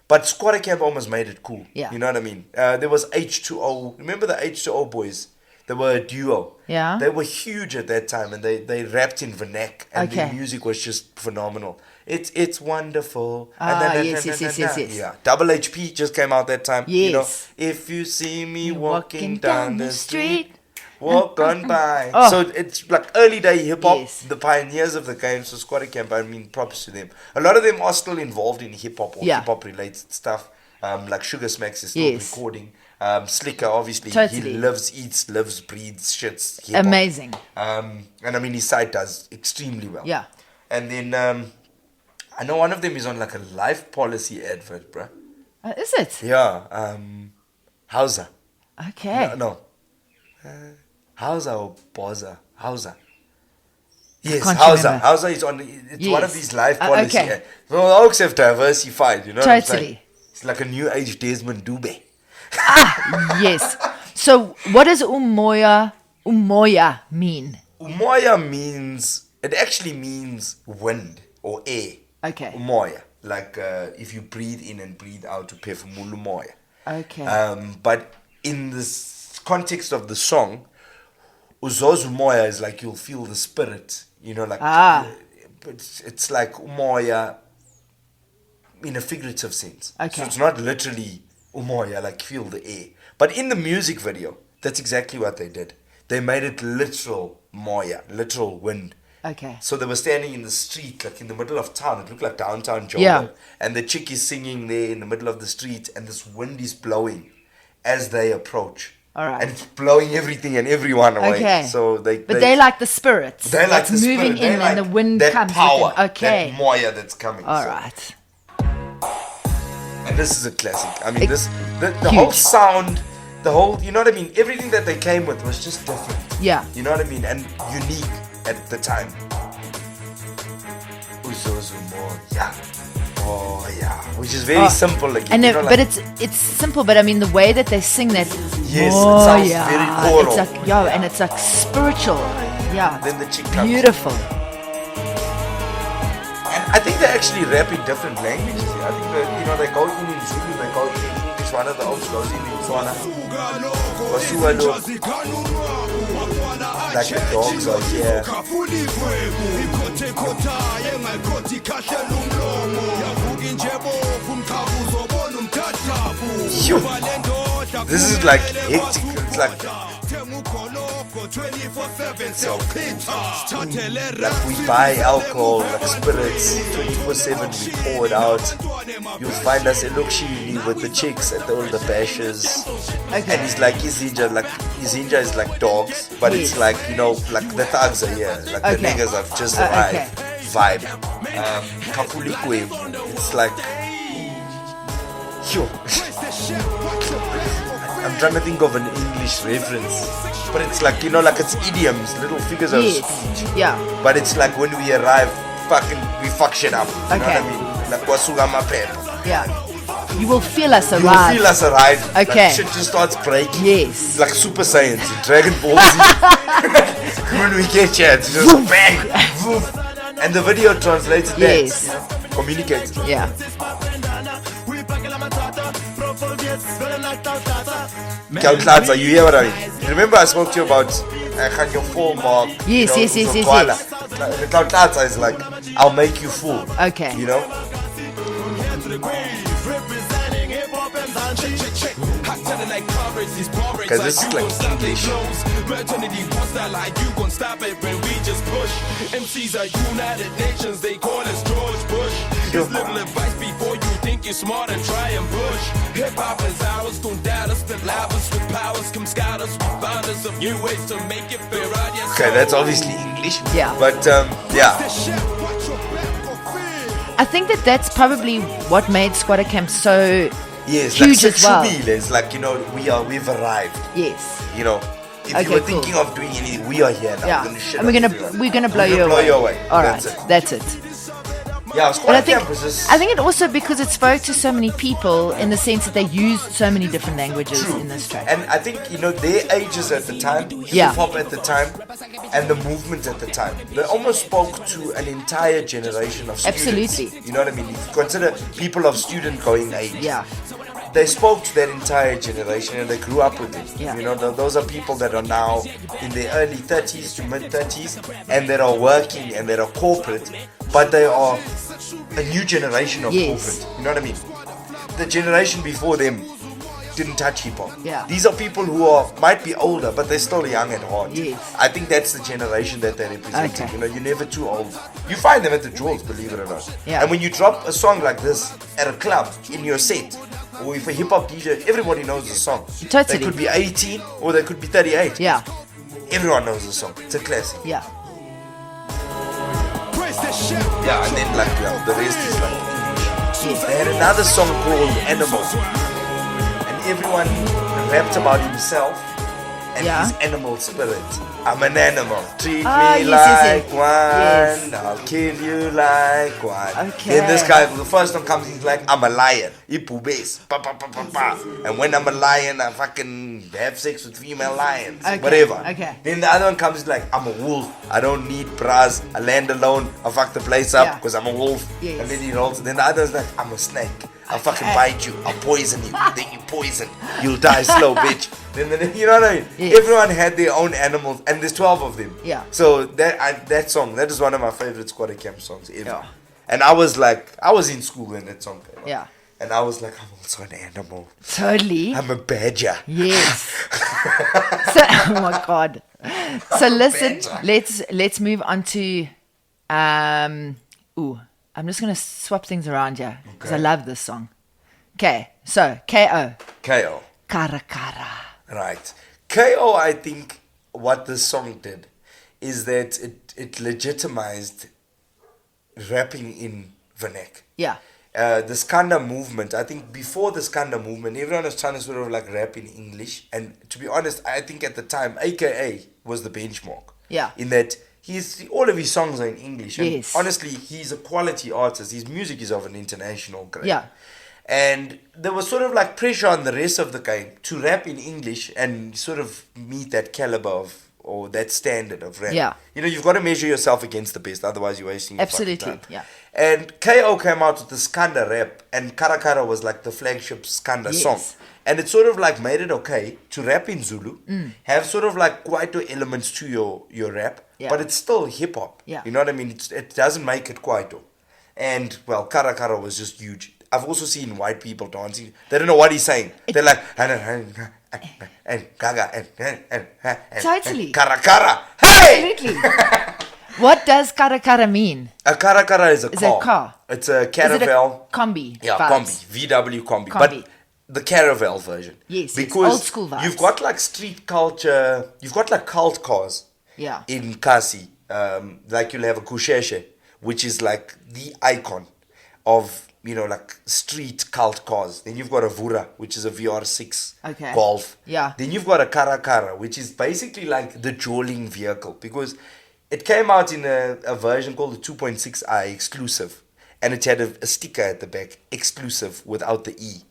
But Skwatta Camp almost made it cool. Yeah. You know what I mean? There was H2O. Remember the H2O boys? They were a duo. Yeah. They were huge at that time and they rapped in vernac and their Okay. music was just phenomenal. It's wonderful. Ah, yes. Yeah. Double HP just came out that time. You know, Yes. if you see me You're walking down the street, street. walk on by. Oh. So it's like early day hip hop, Yes. the pioneers of the game. So Skwatta Camp, I mean, props to them. A lot of them are still involved in hip hop or Yeah. hip hop related stuff. Like Sugar Smacks is still Yes. recording. Slicker, obviously, Totally. he lives, breathes, shits. hip-hop. Amazing. And I mean, his side does extremely well. Yeah. And then I know one of them is on like a life policy advert, bruh. Is it? Yeah. Hausa. Okay. No. Hausa or Boza? Hausa. Yes, can't Hausa. remember. Hausa is on. It's one of Yes. these life policy. Okay. Well, Oaks have diversified. You know what I'm saying? Totally. It's like a new age Desmond Dube. Yes. So what does Moya mean? Moya it actually means wind or air. Okay. Moya, like if you breathe in and breathe out to phefumula moya. Okay. But in this context of the song, uzozu moya is like you'll feel the spirit, you know, like it's like umoya in a figurative sense. Okay. So it's not literally umoya, like feel the air. But in the music video, that's exactly what they did. They made it literal moya, literal wind. Okay. So they were standing in the street, like in the middle of town. It looked like downtown Joburg. Yeah. And the chick is singing there in the middle of the street, and this wind is blowing as they approach. All right. And blowing everything and everyone away. Okay. So they like the spirits. They like that's the spirit. moving They in like and the wind that comes. power. Within. Okay. That Moya that's coming. All so. right. And this is a classic. I mean, the Huge. whole sound, the whole, you know what I mean? Everything that they came with was just different. Yeah. You know what I mean? And unique at the time. Yeah. Oh yeah. Which is very simple again. And you know, but it's simple, but I mean the way that they sing that. Yes, it sounds very choral. It's like and it's like spiritual. Yeah. Then the chick comes. Beautiful. And I think they actually rap in different languages. I think that, they go in Zulu, they go in English. One of the old goes in Tswana. Like the dogs are here. Phew. This is like hectic. It's like so like we buy alcohol, like spirits, 24/7. We pour it out. You'll find us in Lokshini with the chicks at all the bashes. Okay. And it's like Izinja is like dogs, but it's like like the thugs are here, like the niggas have just arrived. Vibe. Kafulikwe. It's like. Yo. I'm trying to think of an English reference, but it's like like it's idioms, little figures of speech. Yeah. But it's like when we arrive, we fuck shit up. You know what I mean? Like wasuga mapepa. Yeah. You will feel us arrive. You will feel us arrive. Okay. Like shit just starts breaking. Yes. Like Super Saiyans in Dragon Ball Z. When we get here, it's just bang, woof. And the video translates that. Communicates. Yeah. Nkalakatha, you hear what I mean? Remember I spoke to you about your full mark. Yes. Nkalakatha is like, I'll make you full. Okay. You know? Because this is like English. MCs are United Nations, they call us George Bush. Just little advice before you think you're smart and try and push. Hip-hop is ours, don't doubt us, spit loudest with powers, come scout us, with founders of new ways to make it fair. Okay, that's obviously English. Yeah. But, yeah. I think that's probably what made Skwatta Kamp so like huge as well. It's like, we've arrived. Yes. If you were thinking of doing anything, we are here now. Yeah. And we're gonna blow you away. All right. That's it. Yeah, But I think it also because it spoke to so many people in the sense that they used so many different languages in this track. And I think, their ages at the time, hip-hop at the time, and the movement at the time, they almost spoke to an entire generation of students. Absolutely. You know what I mean? If you consider people of student going age. Yeah. They spoke to that entire generation and they grew up with it. Yeah. Those are people that are now in their early 30s to mid 30s and that are working and that are corporate, but they are a new generation of corporate. You know what I mean? The generation before them didn't touch hip hop. Yeah. These are people who might be older, but they're still young at heart. Yes. I think that's the generation that they're representing. Okay. You're never too old. You find them at the jewels, believe it or not. Yeah. And when you drop a song like this at a club in your set, or if a hip hop DJ, everybody knows the song. Totally. They could be 18 or they could be 38. Yeah. Everyone knows the song. It's a classic. Yeah. Yeah, and then the rest is like. They had another song called Animal, and everyone rapped about himself and his animal spirit. I'm an animal. Treat me like one. Yes. I'll kill you like one. Okay. Then this guy, the first one comes, he's like, I'm a lion. Ipubes. Pa, pa, pa, pa, pa. And when I'm a lion, I fucking have sex with female lions. Okay. Whatever. Okay. Then the other one comes, he's like, I'm a wolf. I don't need bras. I land alone. I fuck the place up because I'm a wolf. Yes. And then he rolls. Then the other one's like, I'm a snake. I'll fucking bite you. I'll poison you. Then you poison. You'll die slow, bitch. Then you know what I mean? Yes. Everyone had their own animals, and there's 12 of them. Yeah. So that song, that is one of my favorite Skwatta Kamp songs ever. Yeah. And I was in school when that song came out. Yeah. And I was like, I'm also an animal. Totally. I'm a badger. Yes. So, oh my God. So listen, let's move on to I'm just gonna swap things around here because I love this song. Okay, so K.O. K.O. Caracara. Right. KO, I think what this song did is that it legitimized rapping in vernac. Yeah. The Skanda movement, I think before the Skanda movement, everyone was trying to sort of like rap in English. And to be honest, I think at the time, AKA was the benchmark. Yeah. In that all of his songs are in English. And Yes. honestly, he's a quality artist. His music is of an international grade. Yeah. And there was sort of like pressure on the rest of the game to rap in English and sort of meet that caliber of, or that standard of rap. Yeah. You know, you've got to measure yourself against the best, otherwise you're wasting your fucking Absolutely. time. Yeah. And KO came out with the Skanda rap, and Caracara was like the flagship Skanda Yes. song. And it sort of like made it okay to rap in Zulu, have sort of like Kwaito elements to your rap, Yeah. but it's still hip hop. Yeah. You know what I mean? It doesn't make it Kwaito. And well, Caracara was just huge. I've also seen white people dancing. They don't know what he's saying. They're like, and gaga and Totally. Caracara. Hey! Absolutely. What does Caracara mean? A Caracara is a Is car. it a car? It's a Is it caravel. a combi? Yeah, vibes? combi. VW combi. Combi. But the caravel version. Yes, yes, Because old school vibes. you've got like street culture. You've got like cult cars. Yeah. In Kasi. Like you'll have a Kusheshe, which is like the icon of, you know, like street cult cars. Then you've got a Vura, which is a VR6 Okay. Golf. Yeah. Then you've got a Caracara, which is basically like the dueling vehicle, because it came out in a version called the 2.6i exclusive, and it had a sticker at the back, exclusive, without the E.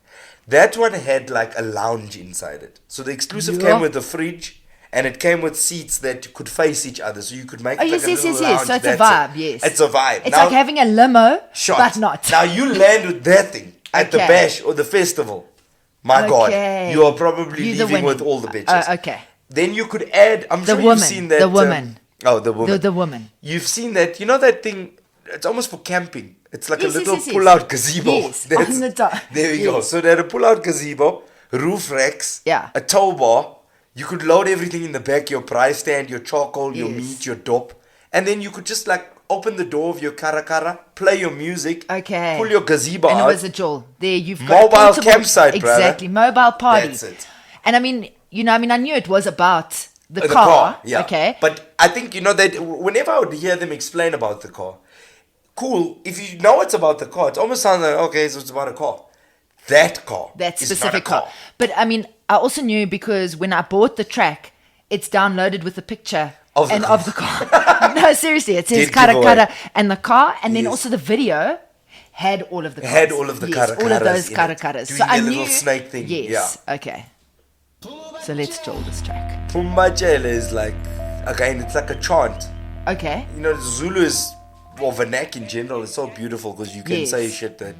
That one had like a lounge inside it. So the exclusive Yeah. came with a fridge, and it came with seats that could face each other, so you could make Oh, it yes, like a yes, little yes, yes. lounge. So it's a That's vibe, yes. It's a vibe. It's like having a limo, Shot. but not. Now you land with that thing at the Okay. bash or the festival. My God, Okay. you are probably You're the leaving with winning. all the bitches. Okay. Then you could add. I'm The sure woman, you've seen that. the woman. Oh, the woman. The woman. You've seen that. You know that thing. It's almost for camping. It's like Yes, a yes, little yes, yes. pull-out gazebo. Yes, on the top. There we go. Yes. So they had a pull-out gazebo, roof racks, Yeah. a tow bar. You could load everything in the back: your prize stand, your charcoal, your Yes. meat, your dope, and then you could just like open the door of your Caracara, play your music, Okay. pull your gazebo And out. it was a jewel. There you've got Mobile portable- campsite, brother. Exactly. Mobile party. That's it. And I mean, you know, I knew it was about the The car. yeah. Okay. But I think, you know, that whenever I would hear them explain about the car, cool, if you know it's about the car, it almost sounds like, okay, so it's about a car. That car. That is specific not a car. But I mean, I also knew because when I bought the track, it's downloaded with a picture Of the car. of the car. No, seriously, it says Did give away. Caracara and the car, and then Yes. also the video had all of the cars. Had all of the yes, all of Caracaras those in it. Caracaras. Doing So I their knew. little snake thing. Yes. Yeah. Okay. So let's chill this track. Pumbachele is like, again, it's like a chant. Okay. You know, Zulu is, well, vernac in general is so beautiful because you can Yes. say shit that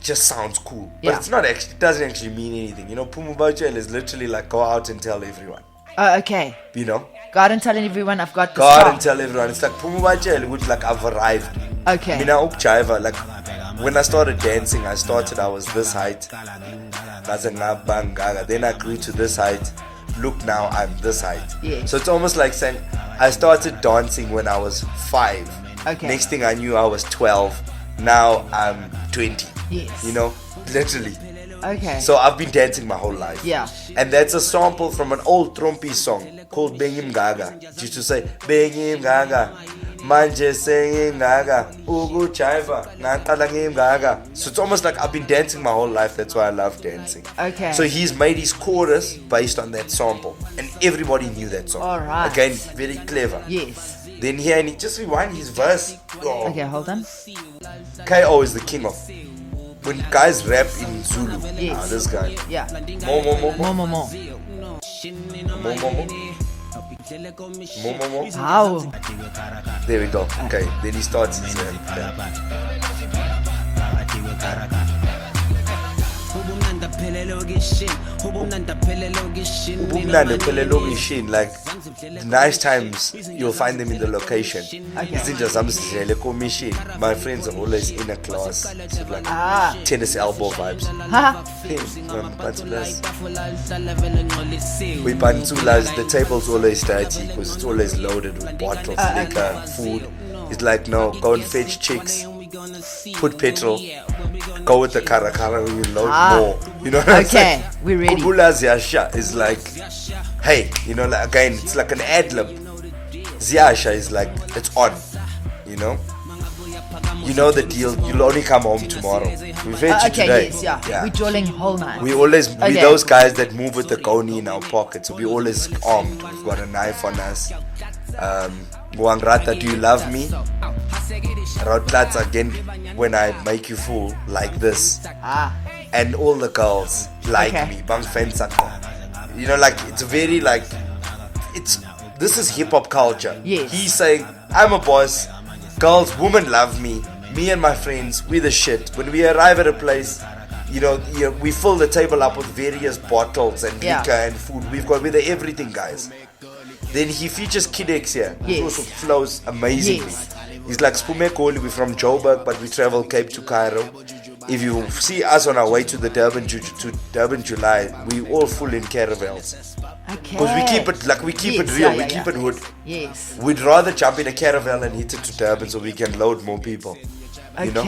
just sounds cool. But Yeah. it's not actually, it doesn't actually mean anything. You know, Pumbachele is literally like go out and tell everyone. Oh, okay. You know? Go out and telling everyone I've got the Go out star. and tell everyone. It's like Pumbachele, which like I've arrived. Okay. Mina ukjaiva, like when I started dancing, I was this height. Then I grew to this height. Look now, I'm this height. Yes. So it's almost like saying I started dancing when I was 5. Okay. Next thing I knew, I was 12. Now I'm 20. Yes. You know, literally. Okay. So I've been dancing my whole life. Yeah. And that's a sample from an old Trumpy song called Bengim Gaga. It used to say, Bengim Gaga, Manje singing Gaga, Ugu Chaiva, Nkalakatha Gaga. So it's almost like I've been dancing my whole life. That's why I love dancing. Okay. So he's made his chorus based on that sample. And everybody knew that song. All right. Again, very clever. Yes. Then here, and he just rewind his verse. Oh. Okay, hold on. KO is the king of. When guys rap in Zulu, Yes. this guy. Yeah. Mo, mo, mo, mo. More. Mo, mo, mo. Mo, mo, mo. How? There we go. Okay, then he starts his rap. Ubumnandi phela elokishini, like nice times you'll find them in the location. Izinja zami zidlele ekomishini. My friends are always in a class, so like tennis elbow vibes. Haha. We Bantulas, the table's always dirty because it's always loaded with bottles, liquor, food. It's like, no, go and fetch chicks, put petrol, go with the Caracara, we load more. You know what I'm saying? Okay, we're ready. Kubula Ziasha is like, hey, you know, like, again, it's like an ad lib. Ziasha is like, it's on, you know? You know the deal. You'll only come home tomorrow. We fetch you today. Yes, yeah. We're drawing whole night. We those guys that move with the goni in our pockets. So we always armed. We've got a knife on us. Wangrata, do you love me? Rotlats again when I make you fool like this. And all the girls like me. Bang fence. You know, like it's very like this is hip hop culture. Yes. He's saying, I'm a boss. Girls, women love me. Me and my friends, we the shit. When we arrive at a place, you know, we fill the table up with various bottles and liquor and food. We're the everything, guys. Then he features Kid X here. He also flows amazingly. He's like Spumekoli, we're from Joburg, but we travel Cape to Cairo. If you see us on our way to the Durban July, we all full in caravels. Okay. Because we keep it like we keep it real, we keep it hood. Yes. We'd rather jump in a caravel and hit it to Durban so we can load more people. You know?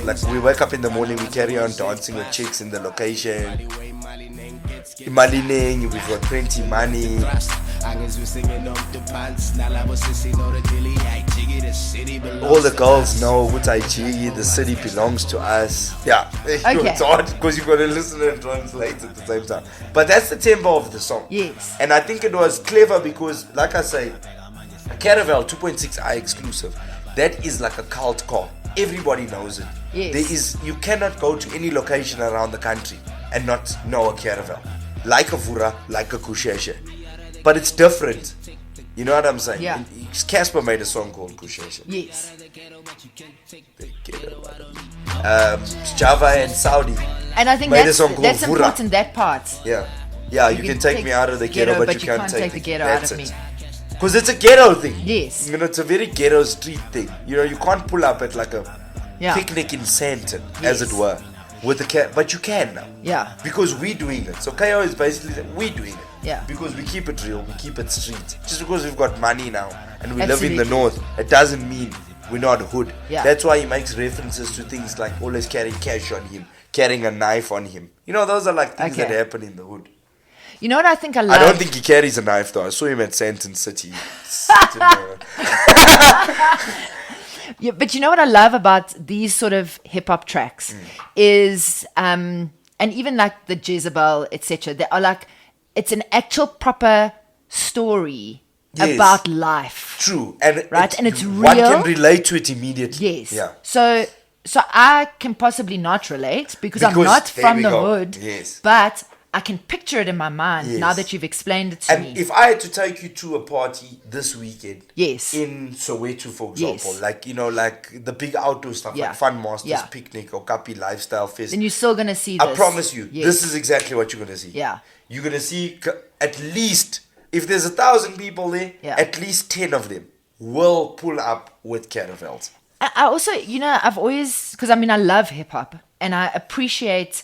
Like we wake up in the morning, we carry on dancing with chicks in the location. Malining, we've got plenty money. All the girls know the city belongs to us. Yeah, it's hard because you've got to listen and translate at the same time. But that's the tempo of the song. Yes. And I think it was clever because, like I say, a Caravel 2.6i exclusive, that is like a cult car. Everybody knows it. Yes. You cannot go to any location around the country and not know a Caravel. Like a Vura, like a Kusheshe. But it's different. You know what I'm saying? Yeah. Casper made a song called Kusheshe. Yes. Java and Saudi. And I think made a song called that's Vura. important, that part. Yeah. Yeah, you can take me out of the ghetto, but you can't take the ghetto out of me. Because it's a ghetto thing. Yes. You know, it's a very ghetto street thing. You know, you can't pull up at like a picnic in Sandton, as it were, with the cat, but you can now. Yeah. Because we're doing it. So KO is basically that we're doing it. Yeah. Because we keep it real, we keep it street. Just because we've got money now and we live in the north, it doesn't mean we're not hood. Yeah. That's why he makes references to things like always carrying cash on him, carrying a knife on him. You know, those are like things that happen in the hood. You know what I think I love? I don't think he carries a knife though. I saw him at Sandton City. Yeah, but you know what I love about these sort of hip hop tracks is, and even like the Jezebel, etc. They are like, it's an actual proper story about life. True, and right, and it's real. One can relate to it immediately. Yes. Yeah. So I can possibly not relate because I'm not from the hood. Yes. But I can picture it in my mind now that you've explained it to me. And if I had to take you to a party this weekend, yes, in Soweto, for example, like, you know, like the big outdoor stuff, like Fun Masters Picnic or Kapi Lifestyle Fest, then you're still going to see this. I promise you, this is exactly what you're going to see. Yeah. You're going to see at least, if there's 1,000 people there, at least 10 of them will pull up with caravels. I also, you know, I've always, because I mean, I love hip hop and I appreciate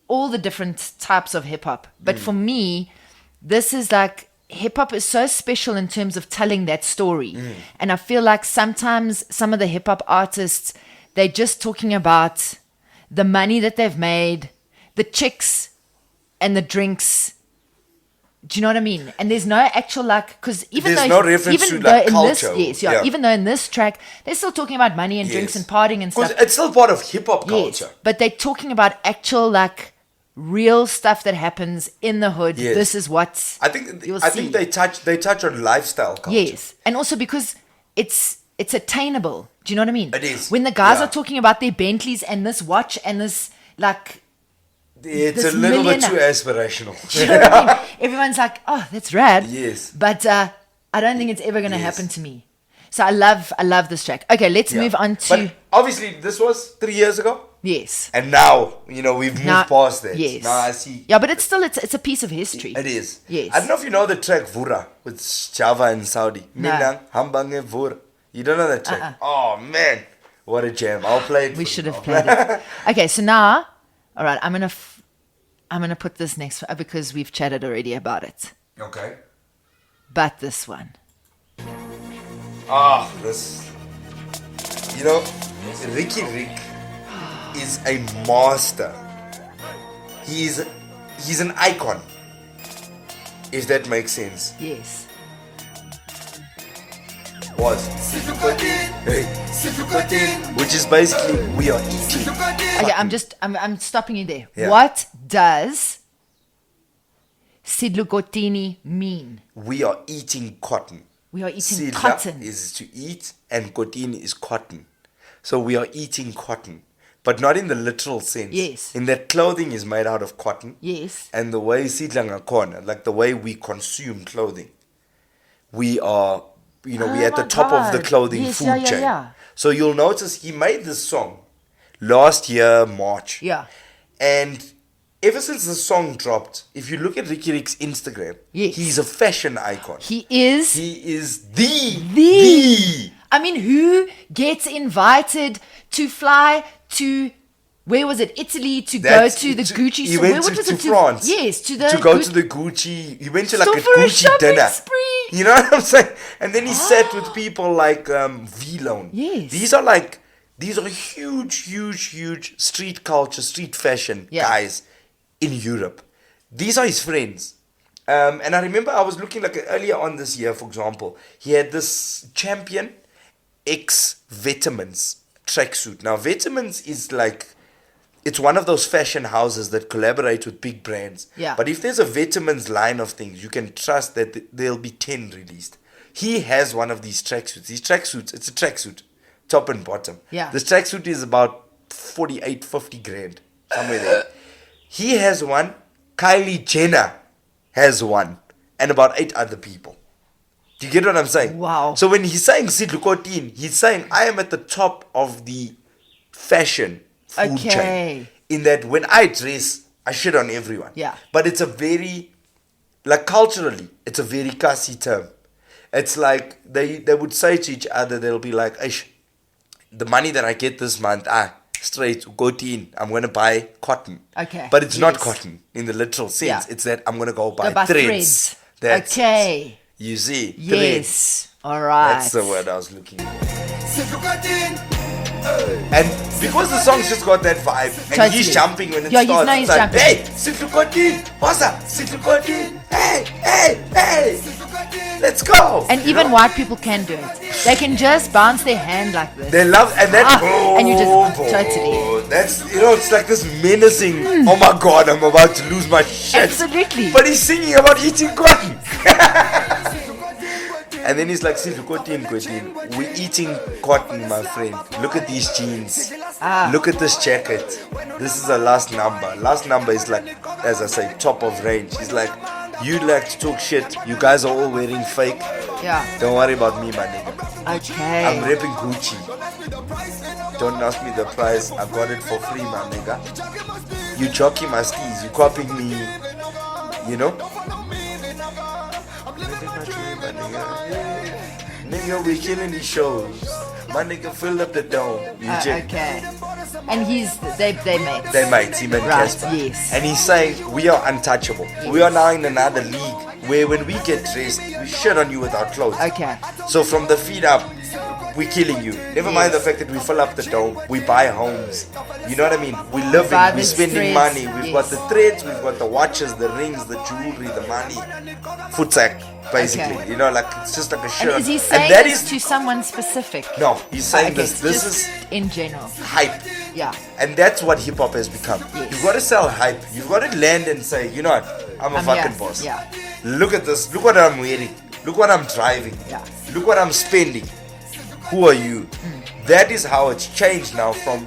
all the different types of hip hop. But for me, this is like, hip hop is so special in terms of telling that story. And I feel like sometimes some of the hip hop artists, they're just talking about the money that they've made, the chicks and the drinks. Do you know what I mean? And there's no actual like, because even there's though no reference even to though like in culture. This, even though in this track they're still talking about money and drinks and partying and stuff. Because it's still part of hip hop culture. But they're talking about actual like real stuff that happens in the hood. This is what I think they touch on lifestyle culture. Yes, and also because it's attainable. Do you know what I mean? It is. When the guys are talking about their Bentleys and this watch and this like. It's a little bit too aspirational. You know what I mean? Everyone's like, oh, that's rad. Yes. But I don't think it's ever going to happen to me. So I love this track. Okay, let's move on to... But obviously, this was 3 years ago. Yes. And now, you know, we've moved past that. Yes. Now I see... Yeah, but it's still, it's a piece of history. It is. Yes. I don't know if you know the track Vura with Java and Saudi. No. Hambange Vura. You don't know that track? Oh, man. What a jam. I'll play it. We should have played it. Okay, so now... All right, I'm going to put this next one because we've chatted already about it. Okay. But this one. Ah, this. You know, Ricky Rick is a master. He's an icon. If that makes sense. Yes. Was. Hey. Which is basically we are eating. Okay, I'm stopping you there. Yeah. What does Sidlukotini mean? We are eating cotton. We are eating Sidla cotton. is to eat and kotini is cotton. So we are eating cotton. But not in the literal sense. Yes. In that clothing is made out of cotton. Yes. And the way Sidla Ngakona, like the way we consume clothing, we are, we're at the my top of the God. clothing Yes, food yeah, yeah, chain. yeah. So you'll notice he made this song last year, March. Yeah. And ever since the song dropped, if you look at Ricky Rick's Instagram, Yes. he's a fashion icon. He is He is the. I mean, who gets invited to fly to, where was it, Italy, to go to the Gucci He store? went What to, was to it? France. Yes, to the to go Gucci- to the Gucci. He went to like So a for a Gucci shopping dinner. spree. You know what I'm saying? And then he sat with people like V-Lone. Yes. These are huge street culture, street fashion guys in Europe. These are his friends. And I remember I was looking like earlier on this year, for example, he had this Champion X Vitamins tracksuit. Now, Vitamins is like, it's one of those fashion houses that collaborate with big brands. Yeah. But if there's a Vitamins line of things, you can trust that there'll be 10 released. He has one of these tracksuits. These tracksuits, it's a tracksuit, top and bottom. Yeah. This tracksuit is about 48, 50 grand, somewhere there. He has one. Kylie Jenner has one. And about 8 other people. Do you get what I'm saying? Wow. So when he's saying Sidlukotin, he's saying I am at the top of the fashion food Okay. chain. In that when I dress, I shit on everyone. Yeah. But it's a very, like culturally, it's a very kasi term. It's like they would say to each other, they'll be like, Aish, the money that I get this month, straight, gotin, I'm going to buy cotton. Okay. But it's not Yes. cotton in the literal sense. Yeah. It's that I'm going to go buy Go buy threads. threads. That's Okay. You see? Yes. Threads. All right. That's the word I was looking for. And because the song's just got that vibe, and Totally. he's jumping when it Yeah, starts. he's It's like, jumping. hey, Sidlukotin, what's up? Sidlukotin, hey, let's go. And even white people can do it. They can just bounce their hand like this. They love, and that, and you just totally. That's, it's like this menacing, oh my God, I'm about to lose my shit. Absolutely. But he's singing about eating cotton. And then he's like, Sidlukotin, we're eating cotton, my friend. Look at these jeans. Look at this jacket. This is the last number. Last number is like, as I say, top of range. He's like, you like to talk shit. You guys are all wearing fake. Yeah. Don't worry about me, my nigga. Okay. I'm repping Gucci. Don't ask me the price. I got it for free, my nigga. You jockey my skis. You copying me. You know? Nigga, we killing these shows. My nigga filled up the dome. Okay. And they mates. They might, him and Right, Casper. yes. And he's saying, we are untouchable. We are now in another league where when we get dressed, we shit on you with our clothes. Okay. So from the feet up, we're killing you. Never mind the fact that we fill up the dome, we buy homes. You know what I mean? We live Buy in, we're the spending threads, money. We've yes. got the threads, we've got the watches, the rings, the jewelry, the money. Footsack, basically. Okay. You know, like it's just like a shirt. And is he saying that this is to someone specific? no, he's saying Okay, this just is in general. hype. Yeah. And that's what hip hop has become. Yes. You've got to sell hype. You've got to land and say, you know what, I'm a I'm fucking here. boss. Yeah. Look at this. Look what I'm wearing. Look what I'm driving. Yeah. Look what I'm spending. Who are you? That is how it's changed now from,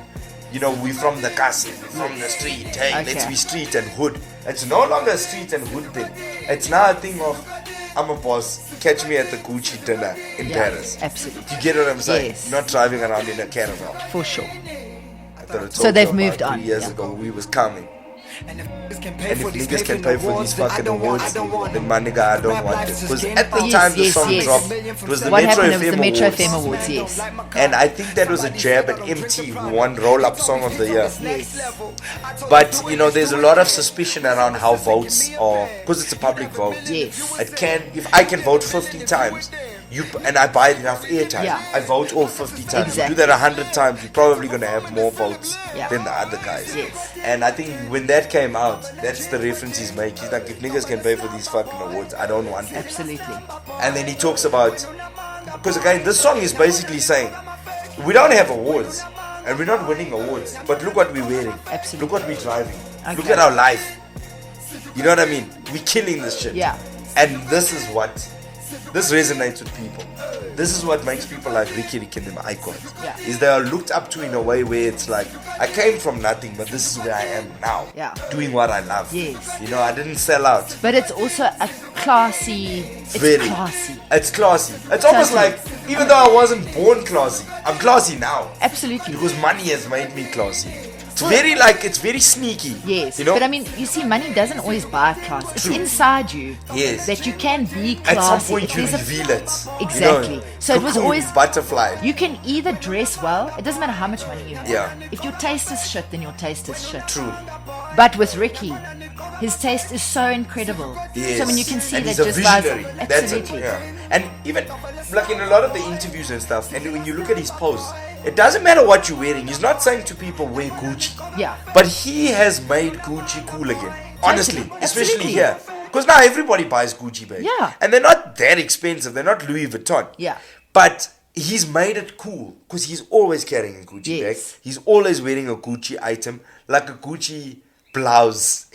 we from the castle, from the street. Hey, Okay. let's be street and hood. It's no longer a street and hood thing. It's now a thing of, I'm a boss. Catch me at the Gucci dinner in Yeah, Paris. absolutely. You get what I'm saying? Yes. Not driving around in a caravel. For sure. I thought I So told they've you moved about on, 3 years yeah. ago we was coming. And if niggas can And if niggas can pay for these fucking awards, then my nigga, I don't want it. Because at the Yes, time the yes, song yes. dropped, it was the What Metro happened? It was the FM Metro Awards. FM Awards, yes. And I think that was a jab at MT who won Roll Up Song of the Year. But, there's a lot of suspicion around how votes are, because it's a public vote. Yes. If I can vote 50 times, and I buy enough airtime. Yeah. I vote all 50 times. Exactly. You do that 100 times, you're probably going to have more votes Yeah. than the other guys. Yes. And I think when that came out, that's the reference he's making. He's like, if niggas can pay for these fucking awards, I don't want it. Absolutely. And then he talks about, because again, this song is basically saying, we don't have awards, and we're not winning awards, but look what we're wearing. Absolutely. Look what we're driving. Okay. Look at our life. You know what I mean? We're killing this shit. Yeah. And this resonates with people. This is what makes people like Ricky and them icons. Yeah. Is they are looked up to in a way where it's like, I came from nothing, but this is where I am now. Yeah. Doing what I love. Yes. You know, I didn't sell out. But it's also a classy. It's Very. classy. It's classy. It's almost Totally. like, even though I wasn't born classy, I'm classy now. Absolutely. Because money has made me classy. It's very sneaky. Yes, You know? but I mean, you see, money doesn't always buy class. It's True. inside you. Yes. That you can be classy. At some point you There's a- reveal it. Exactly. You know, So it was cocoon, always- butterfly. You can either dress well. It doesn't matter how much money you have. Yeah. If your taste is shit, then your taste is shit. True. But with Ricky, his taste is so incredible. Yes. So I mean, you can see and that he's a just by visionary. That's it. absolutely. Yeah. And even like in a lot of the interviews and stuff, and when you look at his posts, it doesn't matter what you're wearing. He's not saying to people wear Gucci. Yeah. But he has made Gucci cool again. Honestly, Totally. especially Absolutely. here. Because now everybody buys Gucci bags. Yeah. And they're not that expensive. They're not Louis Vuitton. Yeah. But he's made it cool because he's always carrying a Gucci Yes. bag. He's always wearing a Gucci item, like a Gucci blouse.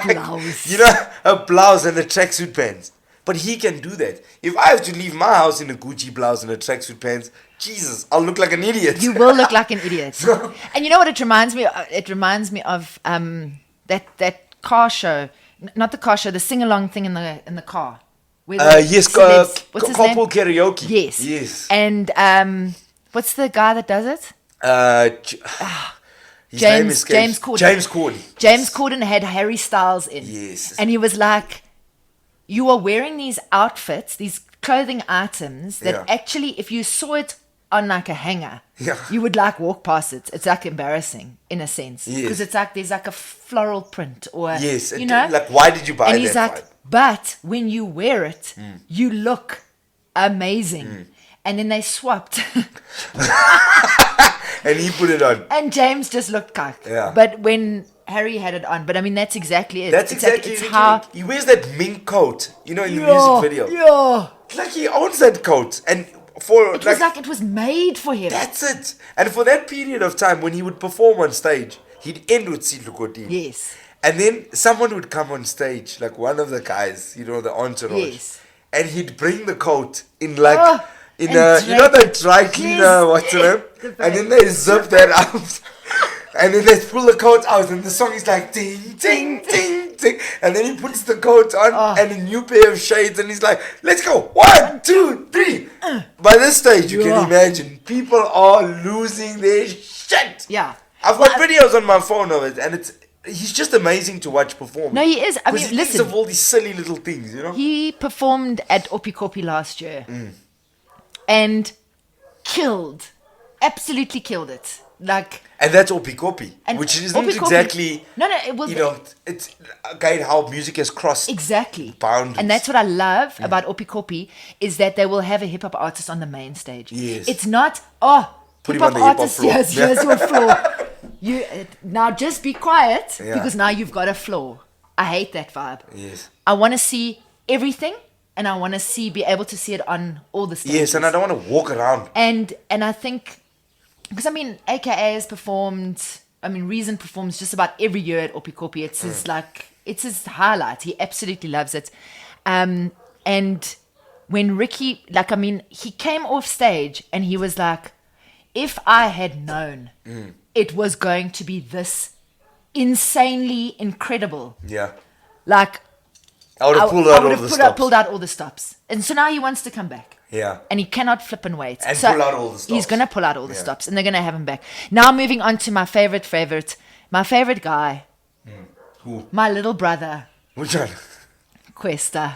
Blouse. You know, a blouse and a tracksuit pants. But he can do that. If I have to leave my house in a Gucci blouse and a tracksuit pants, Jesus, I'll look like an idiot. You will look like an idiot. And you know what it reminds me of? It reminds me of that car show. Not the car show, the sing-along thing in the car. Where the Yes, celebs- what's his name? couple karaoke. Yes. Yes. And what's the guy that does it? His name is James Corden. James Corden. James Corden had Harry Styles in. Yes. And he was like, you are wearing these outfits, these clothing items that Yeah. actually, if you saw it on like a hanger, Yeah. you would like walk past it. It's like embarrassing in a sense. Yes. Because it's like there's like a floral print or, Yes. you know? Like, why did you buy And that? he's like, vibe? but when you wear it, you look amazing. And then they swapped. And he put it on. And James just looked cock. Yeah. But when Harry had it on, but I mean, that's exactly it. That's It's like- exactly it's it. how. He wears that mink coat, you know, in the Yeah, music video. yeah. Like he owns that coat. And for It was like it was made for him. that's it. And for that period of time when he would perform on stage, he'd end with Sitlukoti. Yes. And then someone would come on stage, like one of the guys, you know, the entourage. Yes. And he'd bring the coat in like Oh, in and a, you know, the dry Yes. cleaner, what's the name? The And bag. then they zip that out. And then they pull the coat out, and the song is like ding, ding, ding, ding. And then he puts the coat on Oh. and a new pair of shades, and he's like, let's go. 1, 2, 3. By this stage, you Yeah. can imagine, people are losing their shit. Yeah. I've got videos on my phone of it, and he's just amazing to watch perform. No, he is. I 'Cause mean, he thinks listen. of all these silly little things, you know? He performed at Opikopi last year and killed, absolutely killed it. Like, And that's Opikopi, and which isn't Opikopi- exactly, No, it was you know, it's again how music has crossed. exactly. boundaries. And that's what I love about Opikopi is that they will have a hip hop artist on the main stage. Yes. It's not Put hip him on hop the hip-hop artist. floor. Yes, here's your floor. Now just be quiet Yeah. because now you've got a floor. I hate that vibe. Yes. I want to see everything, and I want to be able to see it on all the stages. Yes, and I don't want to walk around. And I think, because I mean, AKA has performed. I mean, Reason performs just about every year at Opikopi. It's his it's his highlight. He absolutely loves it. And when Ricky, like, I mean, he came off stage and he was like, if I had known it was going to be this insanely incredible, Yeah. like, I would have pulled I out would all have the stops. pulled out all the stops. And so now he wants to come back. Yeah. And he cannot flip and wait. And So pull out all the stops. He's going to pull out all the Yeah. stops and they're going to have him back. Now moving on to my favorite guy. Who? My little brother, Which one? Kwesta.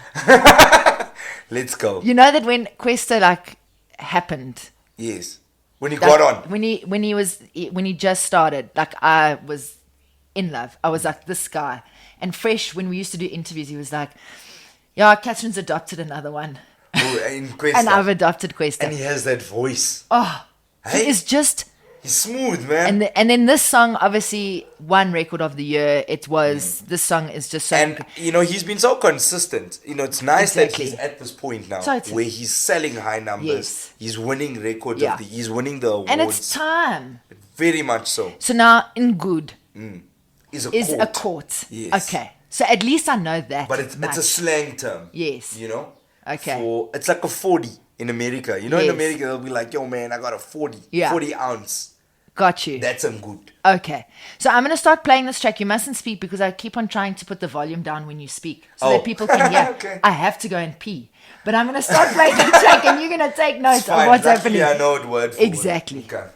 Let's go. You know that when Kwesta like happened, Yes. When he like, got on. when he just started, like I was in love. I was like, this guy. And fresh, when we used to do interviews, he was like, yeah, Catherine's adopted another one. in Kwesta. And I've adopted Kwesta. And he has that voice. Oh, Hey? he is just... He's smooth, man. And then this song, obviously, won Record of the Year. It was... This song is just so... And, he's been so consistent. It's nice Exactly. that he's at this point now Totally. where he's selling high numbers. Yes. He's winning Record Yeah. of the... He's winning the awards. And it's time. Very much so. So now, Ngud Is is a court. Yes. Okay. So at least I know that. But it's much. a slang term. Yes. Okay. It's like a 40 in America. In Yes. America, they'll be like, yo, man, I got a 40. Yeah. 40 ounce. Got you. That's a good. Okay. So I'm going to start playing this track. You mustn't speak because I keep on trying to put the volume down when you speak so that people can hear. Okay. I have to go and pee. But I'm going to start playing the track and you're going to take notes of Fine. what's Luckily, happening. I know it word for Exactly. word. Okay.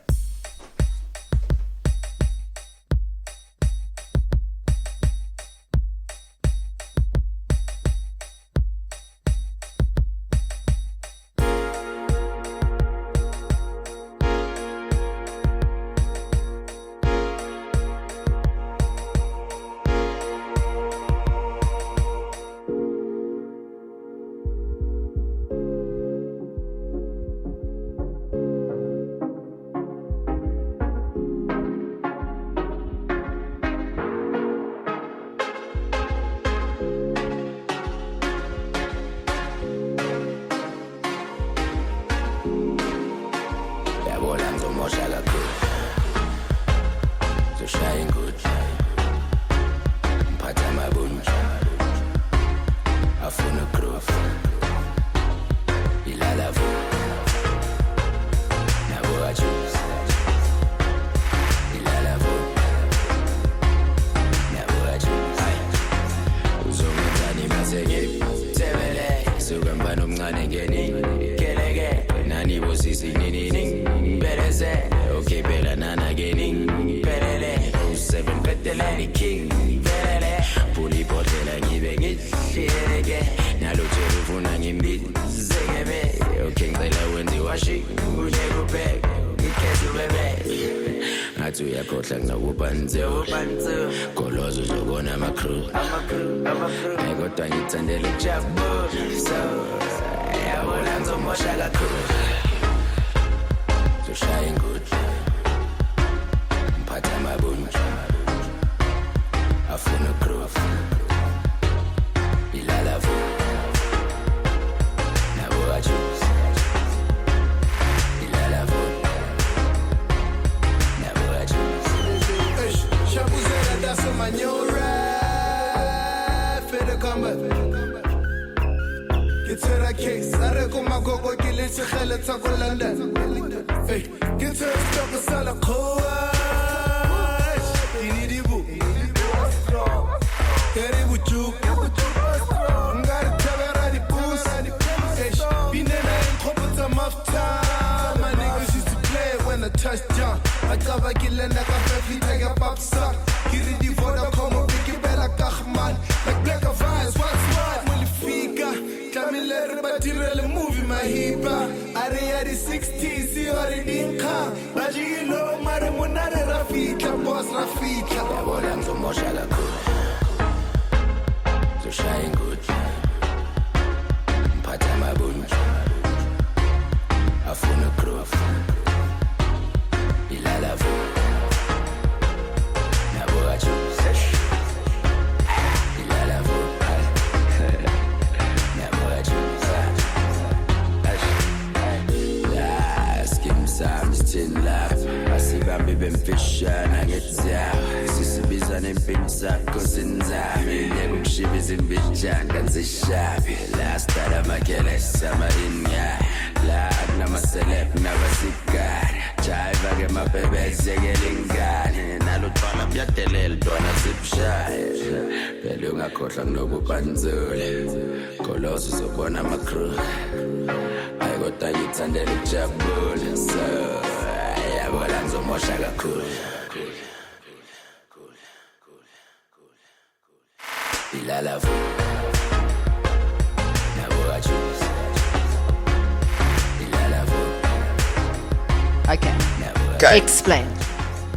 Okay. Explain.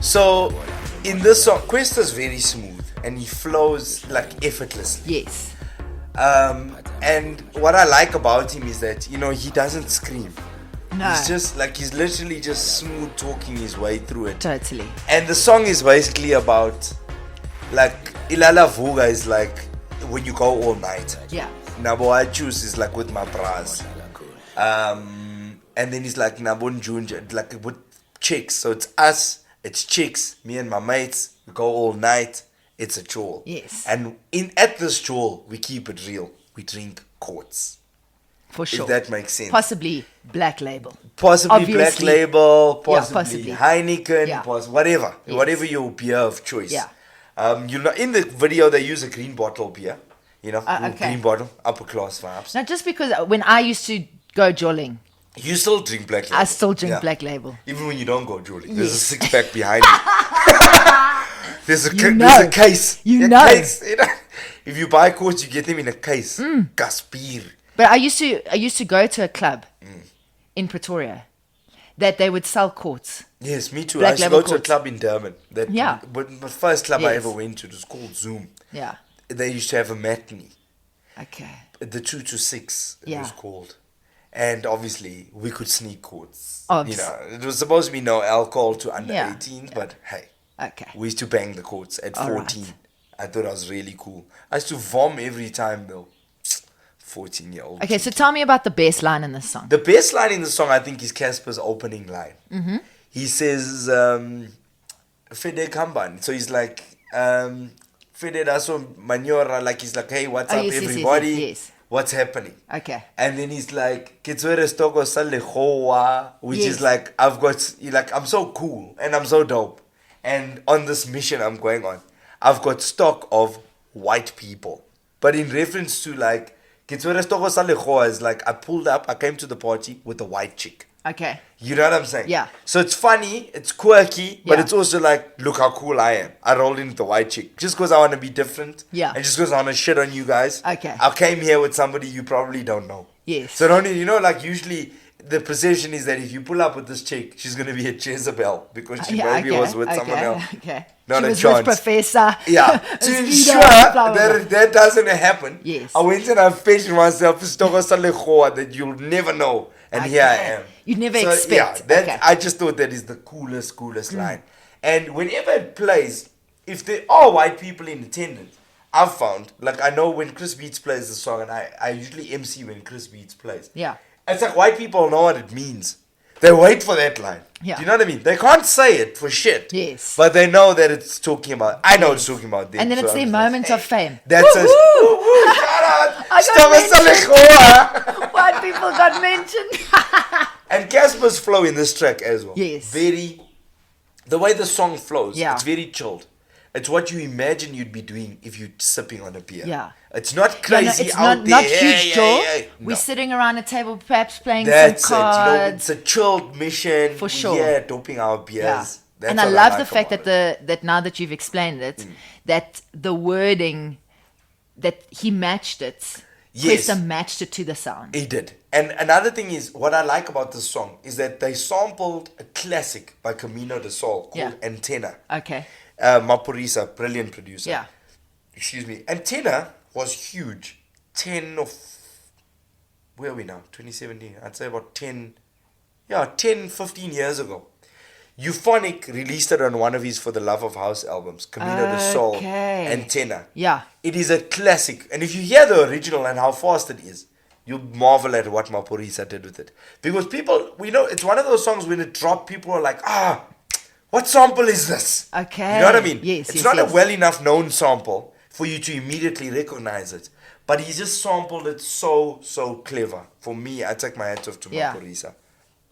So, in this song, Kwesta's very smooth and he flows like effortlessly. Yes. And what I like about him is that, you know, he doesn't scream. No. He's just like, he's literally just smooth talking his way through it. Totally. And the song is basically about, like, Ilala Vuga is like when you go all night. Yeah. Nabo I choose is like with my bras. And then he's like Nabon Junja, like with chicks. So it's us, it's chicks, me and my mates, we go all night. It's a chore. Yes. And at this chore, we keep it real. We drink quarts. For sure. If that makes sense. Possibly Black Label. Possibly Obviously. Black Label, Yeah, possibly possibly. Heineken, Yeah. Whatever. Yes. Whatever your beer of choice. Yeah. You know, in the video, they use a green bottle beer. You know, Okay. green bottle, upper class vibes. Now, just because when I used to go jolling, You still drink Black Label. I still drink Yeah. Black Label. Even when you don't go jewelry. There's a Yes. six pack behind you. There's a You there's a know. case. You A know. case, you know. If you buy quarts, you get them in a case. Gaspier. But I used to go to a club in Pretoria that they would sell quarts. Yes, me too. Black I used to Label go to a quartz. club in Durban. That, Yeah. But the first club I Yes. ever went to, it was called Zoom. Yeah. They used to have a matinee. Okay. The 2 to 6 it Yeah. was called. And obviously, we could sneak quarts. Obs. You know, it was supposed to be no alcohol to under Yeah. 18, but hey. Okay. We used to bang the courts at All 14. right. I thought I was really cool. I used to vom every time though. 14-year-old. Okay, so tell me about the best line in this song. The best line in the song, I think, is Casper's opening line. Mm-hmm. He says, Fede Kamban. So he's like, Fede Daso Manora, like he's like, hey, what's Oh, up, yes, yes, yes, everybody? yes. What's happening? Okay. And then he's like, Kitswere Stoko Salehoa, which Yes. is like, I'm so cool and I'm so dope. And on this mission I'm going on, I've got stock of white people. But in reference to like, Kitswere Stoko Salehoa is like, I came to the party with a white chick. Okay. You know what I'm saying? Yeah. So it's funny, it's quirky, but Yeah. it's also like, look how cool I am. I rolled in with the white chick. Just because I want to be different. Yeah. And just because I want to shit on you guys. Okay. I came here with somebody you probably don't know. Yes. So like usually the perception is that if you pull up with this chick, she's going to be a Jezebel because she maybe was with someone else. Okay. Not She a was chance. with Professor. Yeah, to Speedo, ensure blah, blah, blah. that doesn't happen, Yes. I went and I fetched myself that you'll never know. And here I Okay. am. You'd never So, expect. Yeah, Okay. I just thought that is the coolest line. And whenever it plays, if there are white people in attendance, I've found, like I know when Chris Beats plays the song, and I usually MC when Chris Beats plays. Yeah. It's like white people know what it means. They wait for that line. Yeah. Do you know what I mean? They can't say it for shit. Yes. But they know that it's talking about, I know it's talking about them. And then so it's I'm their just like, moment of fame. That's Woo, a woo! shout out. I Stop got it, Salehoa. White people got mentioned. And Casper's flow in this track as well. Yes. The way the song flows, Yeah. it's very chilled. It's what you imagine you'd be doing if you're sipping on a beer. Yeah. It's not Yeah, crazy no, it's out not there. huge jaw. No. We're sitting around a table, perhaps playing That's some it. You know, cards. it's a chilled mission. For sure. Yeah, doping our beers. Yeah. That's And I what love the like fact about that that now that you've explained it, that the wording, that he matched it. Yes. Kwesta matched it to the sound. He did. And another thing is, what I like about this song is that they sampled a classic by Camino de Sol called Yeah. Antenna. Okay. Mapurisa, brilliant producer. Yeah. Excuse me. Antenna was huge. Where are we now? 2017. I'd say about 10, 15 years ago. Euphonic released it on one of his For the Love of House albums, Camino de Sol, Okay. Antenna. Yeah. It is a classic. And if you hear the original and how fast it is, you'll marvel at what Mapurisa did with it. Because people, we know, it's one of those songs when it dropped, people are like, what sample is this? Okay. You know what I mean? Yes, It's yes, not yes. a well enough known sample for you to immediately recognize it. But he just sampled it so clever. For me, I take my hat off to Yeah. Mapurisa.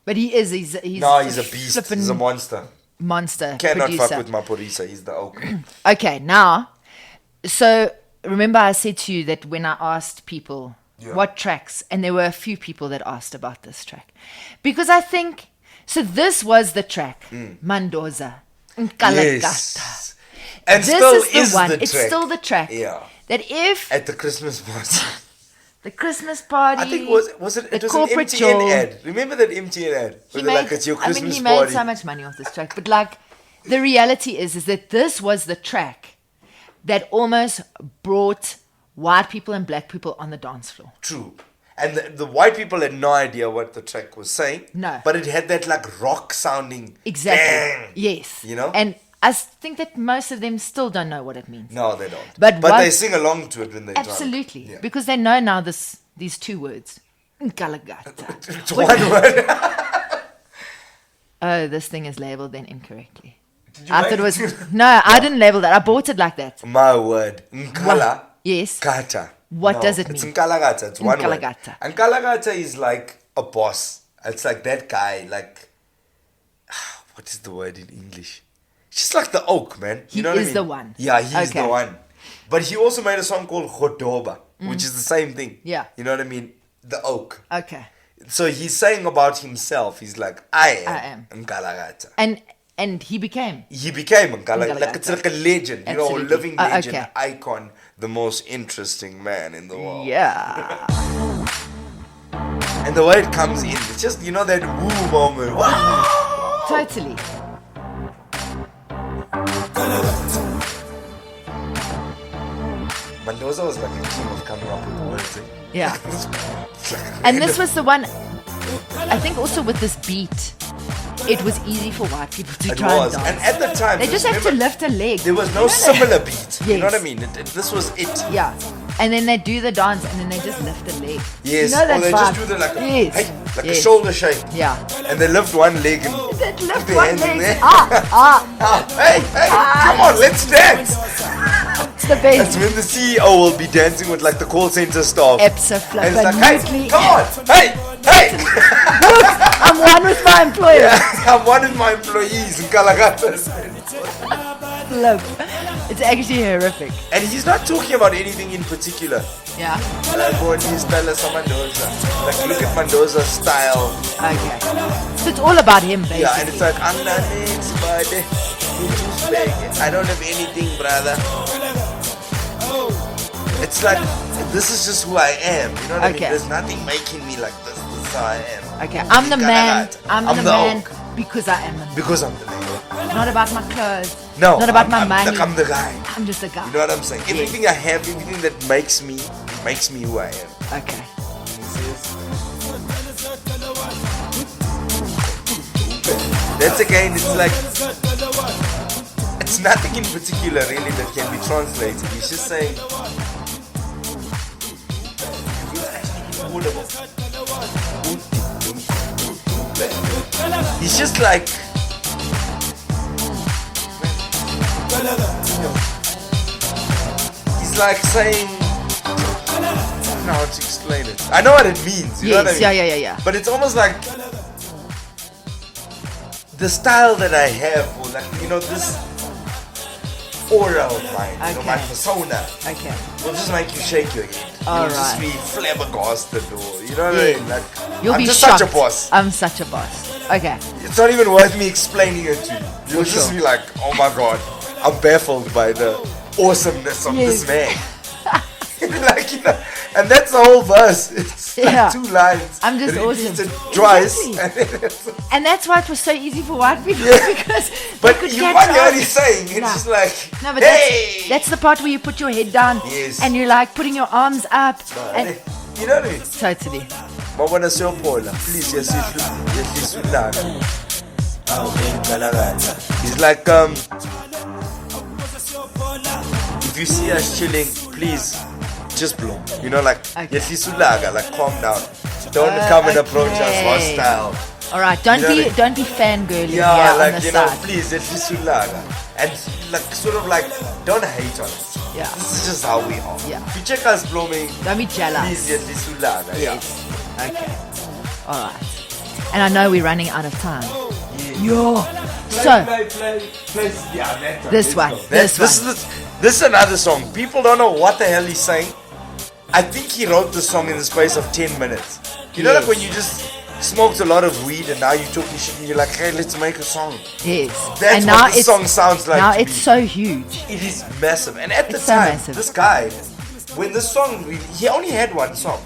But he's He's a beast. flippin' He's a monster. monster Cannot producer. fuck with Mapurisa. He's the oak. Okay, now, so remember I said to you that when I asked people what tracks, and there were a few people that asked about this track. Because I think, so this was the track, Mandoza, Nkalakatha. Yes. And This still is the one. the It's track. still the track. Yeah. That if At the Christmas party. the Christmas party, I think was it the was an corporate MTN jewel, ad. Remember that MTN ad? he Where they're made, like, it's your I Christmas mean, he made party. so much money off this track. But like, the reality is that this was the track that almost brought white people and black people on the dance floor. True. And the white people had no idea what the track was saying. No. But it had that like rock sounding. Exactly. Bang, yes. You know? And I think that most of them still don't know what it means. No, they don't. But they sing along to it when they absolutely. drunk. Because they know now these two words. Nkalakatha. It's one word. Oh, this thing is labeled then incorrectly. Did you I make thought it was it? no, I didn't label that. I bought it like that. My word. Nkala. Yes. Kata. What does it It's mean? Nkalakatha. It's one word. Nkalakatha. Nkalakatha is like a boss. It's like that guy, like, what is the word in English? Just like the oak, man. He You know what I is mean? the one. Yeah, he's Okay. the one. But he also made a song called Godoba, which is the same thing. Yeah. You know what I mean? The oak. Okay. So he's saying about himself, he's like, I am Nkalakatha. And he became. He became Nkalakatha. Like, Nkalakatha. it's like a legend, you know, a Absolutely. living legend, Okay. icon, the most interesting man in the world. Yeah. And the way it comes in, it's just, you know, that woo moment. Wow. Totally. Mandoza was like a king of coming up with words. Yeah. And this was the one, I think also with this beat, it was easy for white people to It try was. and And dance. at the time, They just have to remember, lift a leg. there was no You know that? similar beat. You know Yes. what I mean? This was it. Yeah. And then they do the dance and then they just lift a leg. Yes. You know that Or they vibe? just do the like a, Yes. hey, like a Yes. shoulder shake. Yeah. And they lift one leg and They put lift their one hands in leg. there. Ah. Hey, come on, let's dance. It's the That's best. when the CEO will be dancing with like the call center staff. And it's like, Absolutely. hey, come on, hey. I'm one with my employer. I'm one of my employees in Nkalakatha. Look, it's actually horrific. And he's not talking about anything in particular. Yeah. Like, oh, he's style of Mandoza. Like, look at Mandoza's style. Okay. So it's all about him, basically. Yeah, and it's like, I'm not next, buddy. I don't have anything, brother. It's like, this is just who I am. You know what I mean? Okay. There's nothing making me like this. This is how I am. Okay, I'm the man. Nkalakatha. I'm the the man oak. because I am the man. Because I'm the man. Not about my clothes. No. Not about I'm, my I'm, money. Like, I'm the guy. I'm just a guy. You know what I'm saying? Everything I have, everything that makes me who I am. Okay. That's again, it's like, it's nothing in particular really that can be translated. He's just saying, he's just like, he's like saying, I don't know how to explain it. I know what it means, you know what I mean? Yeah. But it's almost like the style that I have, or like, you know, this aura of mine, you know, my Okay. persona, Okay. will just make you shake your head. All You'll just right. be flabbergasted, or you know what I Yeah. mean? Like, You'll I'm be just shocked. such a boss. I'm such a boss. Okay. It's not even worth me explaining it to you. You'll just sure. be like, oh my god, I'm baffled by the awesomeness of this man. Like, you know, and that's the whole verse. It's Yeah. like 2 lines. I'm just It awesome. repeats it twice. Exactly. And then it's, And that's why it was so easy for white people because but they could you catch can't hear on. what he's saying. It's No. just like, No, but hey! that's the part where you put your head down Yes. and you're like putting your arms up. And You know what I mean? totally. Mabona siyopola. Please, yehlisa. He's like, if you see us chilling, please, just blow. You know, like, Okay. yehlisa, like, calm down. Don't come and approach us okay. hostile. All right, don't You know be what I mean? don't be fangirling Yeah, here on like, the you know, side. please, yehlisa. And like, sort of like, don't hate on us. Yeah. This is just how we are. Yeah. If you check us blooming, Don't be jealous. please, yehlisa. Yeah. Yes. Okay. All right. And I know we're running out of time. Yo. So Play. Yeah, that one. this one. This This one. is another song. People don't know what the hell he's saying. I think he wrote the song in the space of 10 minutes. You know, like when you just smoked a lot of weed and now you're talking shit and you're like, hey, let's make a song. Yes. That's and what now this it's song sounds like now to it's me. so huge. It is massive. And at the It's so time, massive. this guy, when the song, he only had one song.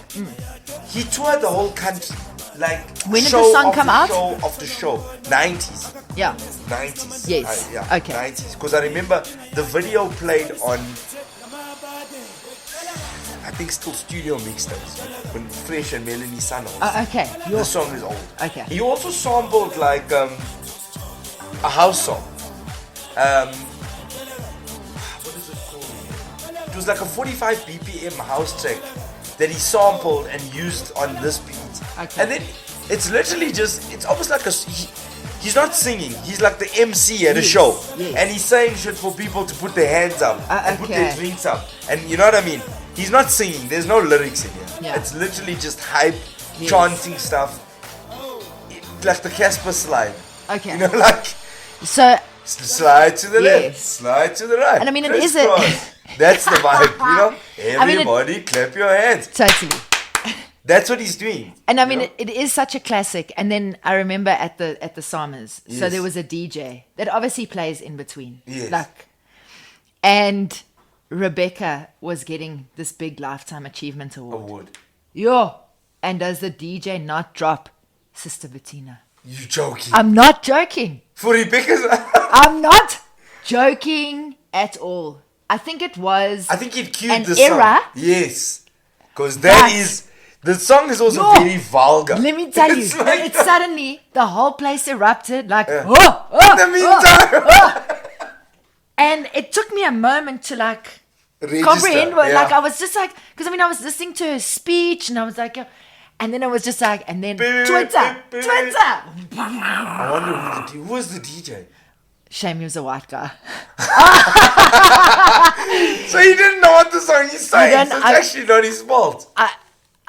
He toured the whole country. Like, When did show the song after come out? Show after show. 90s. Yeah. 90s. Yes. Yeah, Okay. 90s. Because I remember the video played on I think still studio mixtapes when Fresh and Melanie Sun. Okay. The song is old. Okay. He also sampled like a house song. What is it called? It was like a 45 BPM house track that he sampled and used on this beat. Okay. And then it's literally just, it's almost like he's not singing, he's like the MC at a show. Yes. And he's saying shit for people to put their hands up and put their okay. drinks up. And you know what I mean? He's not singing, there's no lyrics in here. Yeah. It's literally just hype, chanting stuff. Like the Casper slide. Okay. You know, like So slide to the Yes. left, slide to the right. And I mean, it is a- crisscross. That's the vibe, you know? Everybody it- clap your hands. totally. That's what he's doing. And I mean, you know? it is such a classic. And then I remember at the Summers, so Yes. there was a DJ that obviously plays in between. Yes. And Rebecca was getting this big Lifetime Achievement Award. Award. And does the DJ not drop Sister Betina? You joking? I'm not joking. For Rebecca's... I'm not joking at all. I think it was I think it cued an the era. song. Yes. Because that But- is... The song is also Yo, very vulgar. Let me tell you, It's like- it suddenly the whole place erupted like, In the meantime... and it took me a moment to like Register, comprehend what, yeah. like I was just like, because I mean I was listening to her speech and I was like, and then it was just like, and then Twitter. I wonder who was the DJ? Shame he was a white guy. So he didn't know what the song is saying. don't- So it's I- actually not his fault.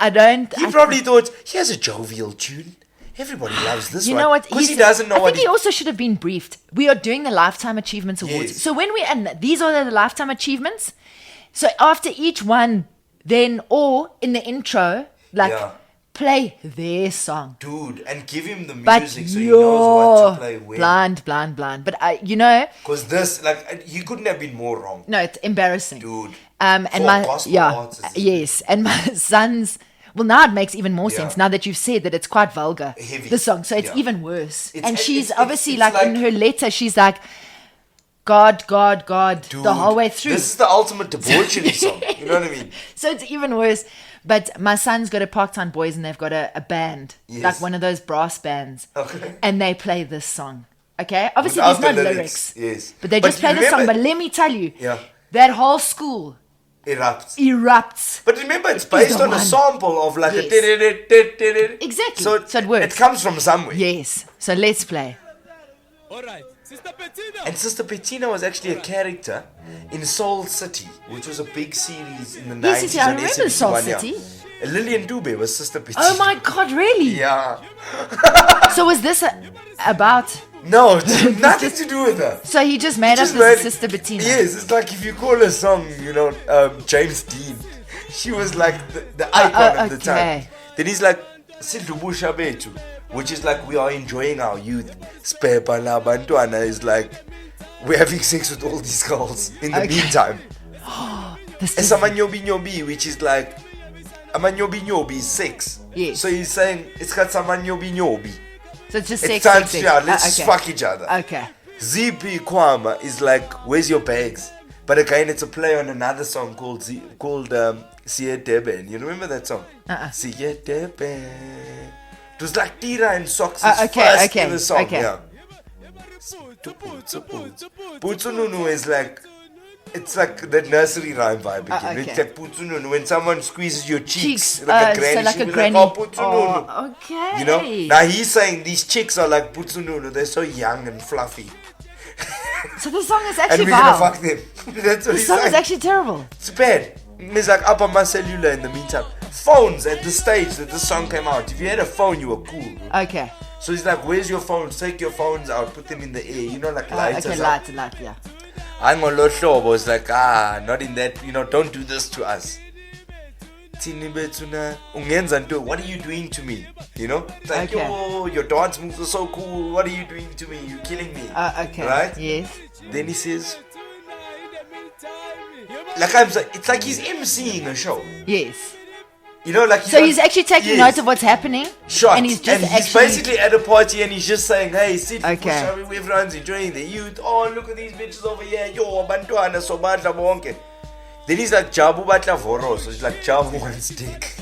I don't. He probably thought, he has a jovial tune. Everybody loves this You one. know what? Because he doesn't know I what think he also should have been briefed. We are doing the Lifetime Achievements Awards. Yes. So when and these are the Lifetime Achievements. So after each one, then, or in the intro, like, Yeah. play their song. Dude, and give him the But music so he knows what to play when. blind. But you know, Because this, like, he couldn't have been more wrong. no, it's embarrassing. Dude. And For my gospel artists. yes, and my son's. Well, now it makes even more sense Yeah. now that you've said that it's quite vulgar. Heavy. The song, so it's Yeah. even worse. It's- And she's it's- obviously it's like in like- her letter, she's like, God, Dude, the whole way through. This is the ultimate debauchery song. You know what I mean? So it's even worse. But my son's got a Parktown Boys and they've got a band, Yes. like one of those brass bands. Okay. And they play this song. Okay? Obviously, Without there's no the lyrics. Yes. But they But just play you the song. remember- But let me tell you, Yeah. that whole school Erupts. erupts. But remember, it's based the on a one. sample of like Yes. a... Exactly. So So it works. It comes from somewhere. Yes. So let's play. Alright, Sister Betina. And Sister Betina was actually a character in Soul City, which was a big series in the 90s. Yes, I on remember Soul SABC1, yeah. City. Lillian Dube was Sister Betina. Oh my God, really? Yeah. So was this about... No, it's nothing to do with her. So he just made Just up made- this Sister Betina. Yes, it's like if you call a song, you know, James Dean. She was like the icon of the time. okay. Then he's like, Sidlubusha Betu, which is like we are enjoying our youth. Spepa na bantwana is like we're having sex with all these girls in the Okay. meantime. This And is- Samanyobi Nyobi, which is like Amanyobi Nyobi is sex. Yes. So he's saying it's got Samanyobi Nyobi. So it's just It's sex, time sex, to sex. yeah, let's Okay. fuck each other. Okay. ZP Kwama is like, where's your bags? But again, it's a play on another song called Sieteben. You remember that song? Sieteben. It was like Tira and Socks' Okay, first okay, ever song. okay. Yeah. Putsununu is like, it's like the nursery rhyme vibe again. okay. It's like Putsununu. When someone squeezes your cheeks, Cheeks. like a granny, so like she'll a be granny. like, oh, Putsununu. Oh, okay. You know? Now he's saying these chicks are like Putsununu. They're so young and fluffy. So the song is And actually we're gonna vile. fuck them. That's what The he's song saying. is actually terrible. It's bad. He's like up on my cellular in the meantime. Phones at the stage that the song came out. If you had a phone, you were cool. Okay. So he's like, where's your phones? Take your phones out, put them in the air. You know, like lights. Okay, light, yeah. I'm on low show, it's like, not in that, you know, don't do this to us. Tini betuna, ungenza nto, what are you doing to me? You know? It's like, Okay. yo, your dance moves are so cool. What are you doing to me? You're killing me. Okay. Right? Yes. Then he says, like I'm saying, it's like he's emceeing a show. Yes. You know, like So he's actually taking Yes. note of what's happening. Shot. And he's just he's actually... basically at a party and he's just saying, hey, sit, Okay. everyone's enjoying the youth. Oh, look at these bitches over here. Yo, bantwana sobadla bonke. Then he's like, Jabu batla voro. So she's like, Jabu wants dick.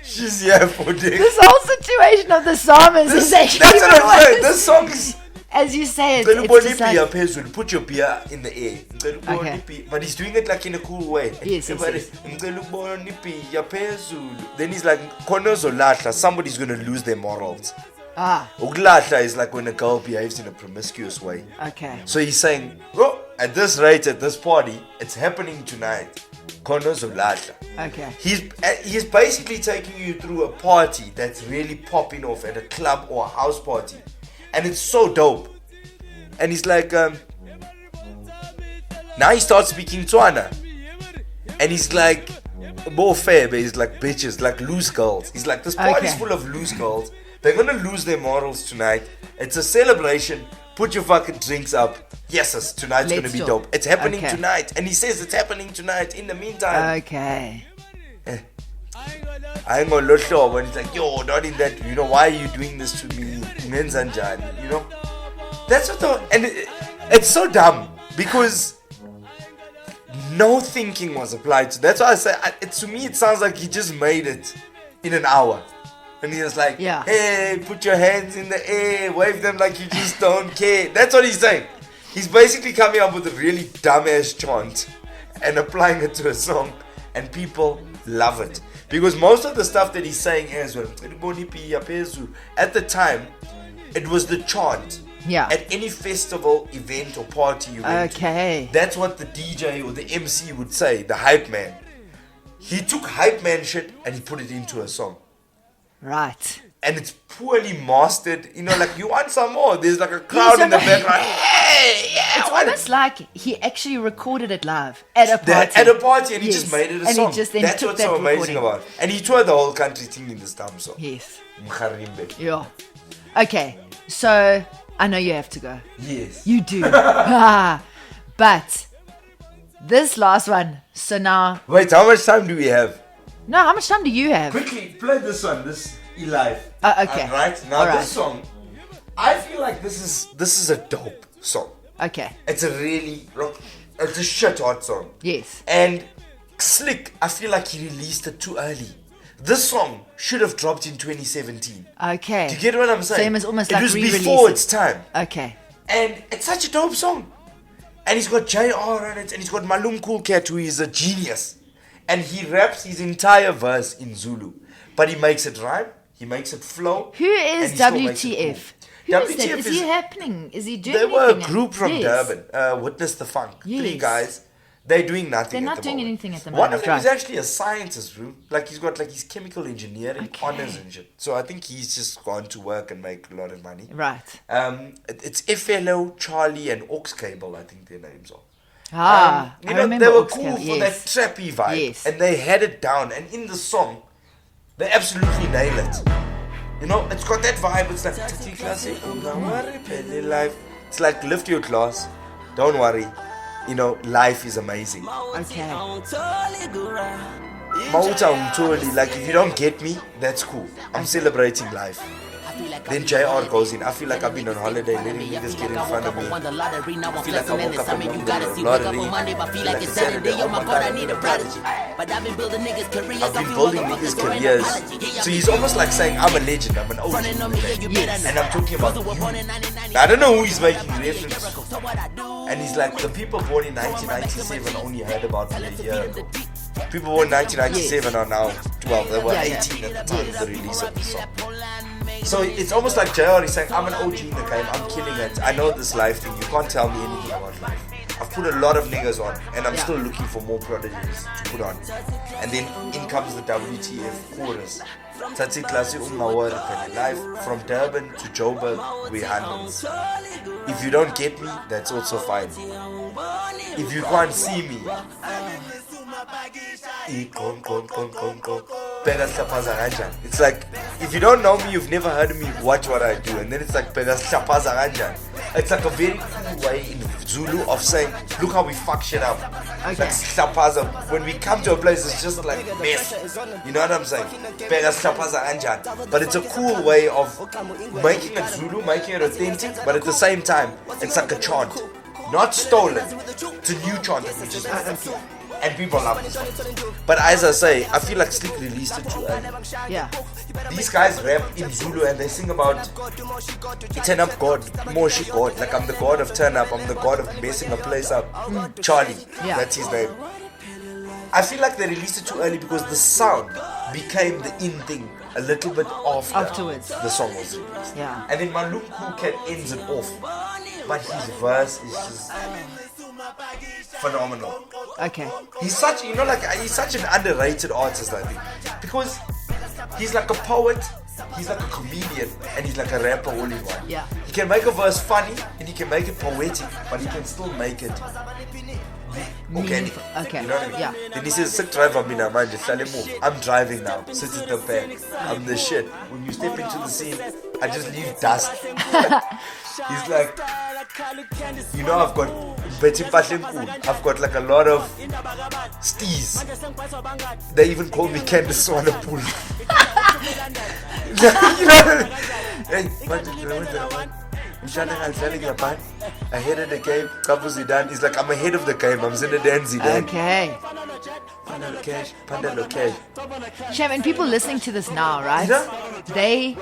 She's here for dick. This whole situation of the psalmist is actually That's what I'm saying. worse. This song is... As you say, it's just like... Put your beer in the air. Okay. But he's doing it like in a cool way. Yes. Then he's like, somebody's going to lose their morals. Ukulahla is like when a girl behaves in a promiscuous way. Okay. So he's saying, bro, at this rate, at this party, it's happening tonight. Okay. He's basically taking you through a party that's really popping off at a club or a house party. And it's so dope. And he's like, now he starts speaking Tswana. And he's like, more fair, but he's like bitches, like loose girls. He's like, this party's full of loose girls. They're gonna lose their morals tonight. It's a celebration. Put your fucking drinks up. Yes, tonight's gonna be dope. It's happening tonight. And he says it's happening tonight in the meantime. Okay. I ain't gonna look sure when he's like, yo, not in that, you know, why are you doing this to me? You know? That's what it's so dumb because no thinking was applied to. That's why I say, to me, it sounds like he just made it in an hour. And he was like, hey, put your hands in the air, wave them like you just don't care. That's what he's saying. He's basically coming up with a really dumbass chant and applying it to a song, and people love it. Because most of the stuff that he's saying as well, at the time, it was the chant. Yeah. At any festival, event, or party you went to. That's what the DJ or the MC would say, the hype man. He took hype man shit and he put it into a song. Right. And it's poorly mastered. You know, like, you want some more. There's like a crowd in the background. Hey, yeah. It's almost like he actually recorded it live at a party. And he just made it a song. That's what's so amazing about it. And he toured the whole country singing this dumb song. Yes. Mkharimbe. Yeah. Okay. So, I know you have to go. Yes. You do. But this last one. So now... Wait, how much time do we have? No, how much time do you have? Quickly, play this one. This E-Live. Okay. Right? Now, this song, I feel like this is a dope song. Okay. It's it's a shit hot song. Yes. And Slick, I feel like he released it too early. This song should have dropped in 2017. Okay. Do you get what I'm saying? Same as almost it like was re-release before it. its time. Okay. And it's such a dope song. And he's got JR on it, and he's got Malum Cool Cat, who is a genius. And he raps his entire verse in Zulu. But he makes it rhyme, he makes it flow. Who is WTF? Who is that? Is he happening? Is he doing anything? They were a group from Durban, Witness the Funk. Yes. 3 guys. They're doing nothing. They're not at the doing moment. anything at the One moment. of them is actually a scientist, bro. Like, he's got like his chemical engineering honors and shit. So I think he's just gone to work and make a lot of money. Right. It's FLO, Charlie, and Aux Cable, I think their names are. I remember they were Aux cool Cable, for that trappy vibe, and they had it down. And in the song, they absolutely nail it. You know, it's got that vibe. It's like it's like lift your class, don't worry. You know, life is amazing. Okay. Like, if you don't get me, that's cool. I'm celebrating life. Then JR goes in. I feel like I've been on holiday letting niggas get in front of me. I feel like I woke up and won the lottery. I feel like it's Saturday. Oh my God, I need a prodigy. I've been building niggas' careers. So he's almost like saying, I'm a legend, I'm an OG. Yes. And I'm talking about you. I don't know who he's making reference to. And he's like, the people born in 1997 only heard about me a year ago. People born in 1997 are now 12. They were 18 at the time of the release of the song. So it's almost like JR is saying, I'm an OG in the game, I'm killing it. I know this life thing, you can't tell me anything about life. I've put a lot of niggas on, and I'm still looking for more prodigies to put on. And then in comes the WTF chorus. Tatsi klasi umawar life from Durban to Joburg, we handles. If you don't get me, that's also fine. If you can't see me, it's like, if you don't know me, you've never heard of me, watch what I do. And then it's like, it's like a very cool way in Zulu of saying, look how we fuck shit up. Okay. Like, when we come to a place, it's just like mess. You know what I'm saying? But it's a cool way of making it Zulu, making it authentic, but at the same time, it's like a chant. not stolen. It's a new chant which is and people love this one. But as I say, I feel like Slick released it too early. Yeah. These guys rap in Zulu and they sing about turn up God, Moshi God. Like I'm the God of turn up, I'm the God of messing a place up. Charlie, Yeah. that's his name. I feel like they released it too early because the sound became the in thing a little bit Afterwards. the song was released. Yeah. And then Malum Cat ends it off. But his verse is just phenomenal. Okay. He's such, he's such an underrated artist, I think. Because he's like a poet, he's like a comedian, and he's like a rapper all in one. Yeah. He can make a verse funny, and he can make it poetic, but he can still make it organic. Okay. You know what I mean? Yeah. Then he says, sit driver, mina manje, hlale move. I'm driving now, sit in the back. I'm the shit. When you step into the scene, I just leave dust. He's like, I've got I've got like a lot of steez. They even call me Candace Swanepoel. Hey, ahead of the game, Kapu Zidane. He's like, I'm ahead of the game, I'm Zinedine Zidane. Okay. Pandalo cash. Shame, and people listening to this now, right? Yeah. They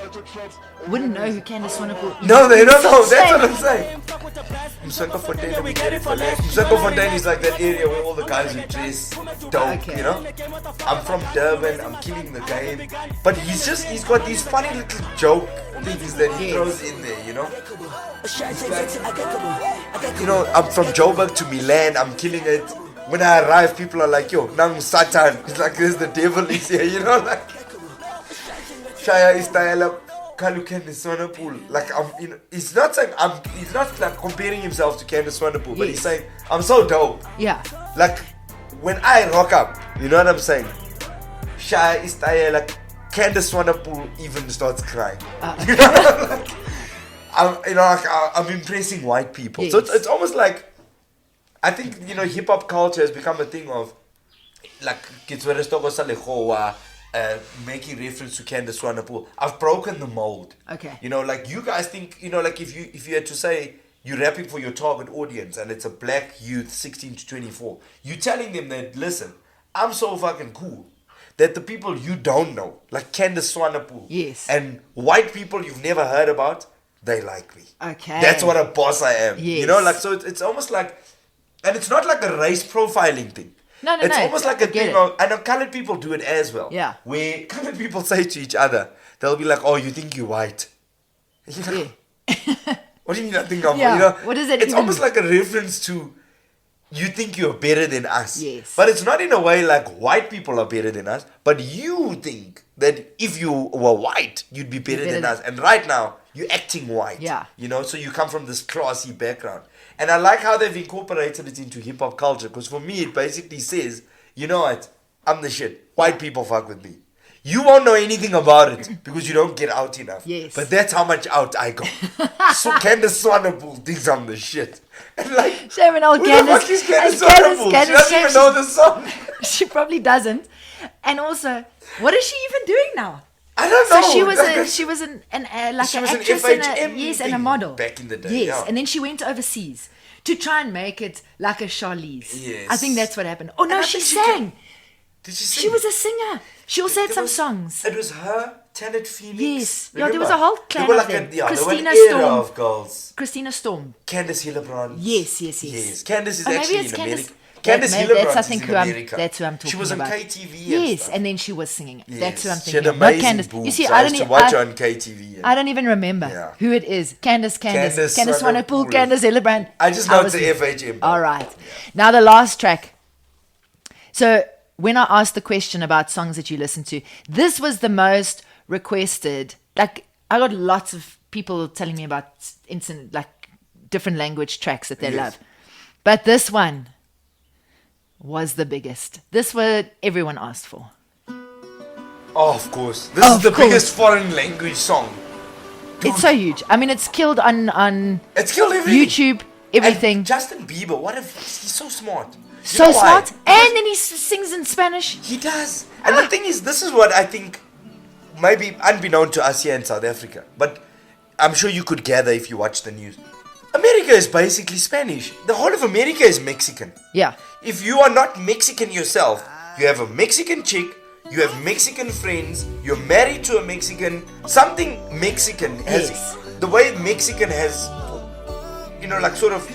wouldn't know who Candace Swanepoel is. No, they don't know. That's what I'm saying. Msweko Fontaine is like that area where all the guys who dress dope, Okay. I'm from Durban, I'm killing the game. But he's got these funny little joke things that he throws in there, I'm from Joburg to Milan, I'm killing it. When I arrive, people are like, yo, Nang Satan. It's like, there's the devil is here, like. Shaya is Kalu Candace Swanepoel. Like, he's not saying, he's not like comparing himself to Candace Swanepoel, but he's saying, I'm so dope. Yeah. Like, when I rock up, you know what I'm saying? Shaya is like, Candace Swanepoel even starts crying. I'm impressing white people. Yes. So it's almost like, I think, hip hop culture has become a thing of, like, making reference to Candace Swanepoel. I've broken the mold. Okay. Like you guys think, like if you had to say you're rapping for your target audience and it's a black youth 16 to 24, you're telling them that, listen, I'm so fucking cool that the people you don't know, like Candace Swanepoel, yes, and white people you've never heard about, they like me. Okay. That's what a boss I am. Yes. So it's almost like, and it's not like a race profiling thing. No. It's almost like a thing of, I know colored people do it as well. Yeah. Where colored people say to each other, they'll be like, oh, you think you're white. Yeah. What do you mean I think I'm Yeah. What is it? It's almost like a reference to, you think you're better than us. Yes. But it's not in a way like white people are better than us, but you think that if you were white, you'd be better than us. And right now, you're acting white. Yeah. So you come from this classy background. And I like how they've incorporated it into hip-hop culture, because for me, it basically says, you know what, I'm the shit. White people fuck with me. You won't know anything about it because you don't get out enough. Yes. But that's how much out I got. So Candace Swanepoel thinks I'm the shit. And like, Shame and old who Candace. the fuck is Candace and Swanepoel? She Candace, doesn't even know the song. She probably doesn't. And also, what is she even doing now? I don't know. So she was like an she was an actress FHM and a model back in the day. Yes, Yeah. and then she went overseas to try and make it like a Charlize. Yes. I think that's what happened. Oh no, I she think she sang. Did she sing? She was a singer. She also had There some was- songs. It was her, Janet Phoenix. Yes. Yeah, Remember? there was a whole clan They were of like them. there were Christina an era Storm. of girls. Christina Storm. Candace Hillebrand. Yes. Candace is Oh, maybe actually it's in Candace- America. Candace Maybe Hillebrand that's, I is think, in who I'm- America. that's who I'm talking She was on about. KTV and Yes, stuff. and then she was singing. That's who I'm Yes. thinking She had of. Not amazing Candace. boobs. You see, I I used don't to watch her I, on KTV. I don't even remember Yeah. who it is. Candace Candace Swanepoel, Swanepoel. Candace Hillebrand. I just know was it's the FHM. All right. Now the last track. So when I asked the question about songs that you listen to, this was the most requested. Like, I got lots of people telling me about instant, like, different language tracks that they love. But this one was the biggest. This was everyone asked for. Oh, of course. This is Of the course. biggest foreign language song. Dude, It's so huge. I mean, it's killed on it's killed everything. YouTube, everything. And Justin Bieber, what if he's so smart. You So know why? smart. And then he sings in Spanish. He does. And the thing is, this is what I think, maybe unbeknown to us here in South Africa, but I'm sure you could gather if you watch the news. America is basically Spanish. The whole of America is Mexican. Yeah. If you are not Mexican yourself, you have a Mexican chick, you have Mexican friends, you're married to a Mexican, something Mexican has, Yes. the way Mexican has, like sort of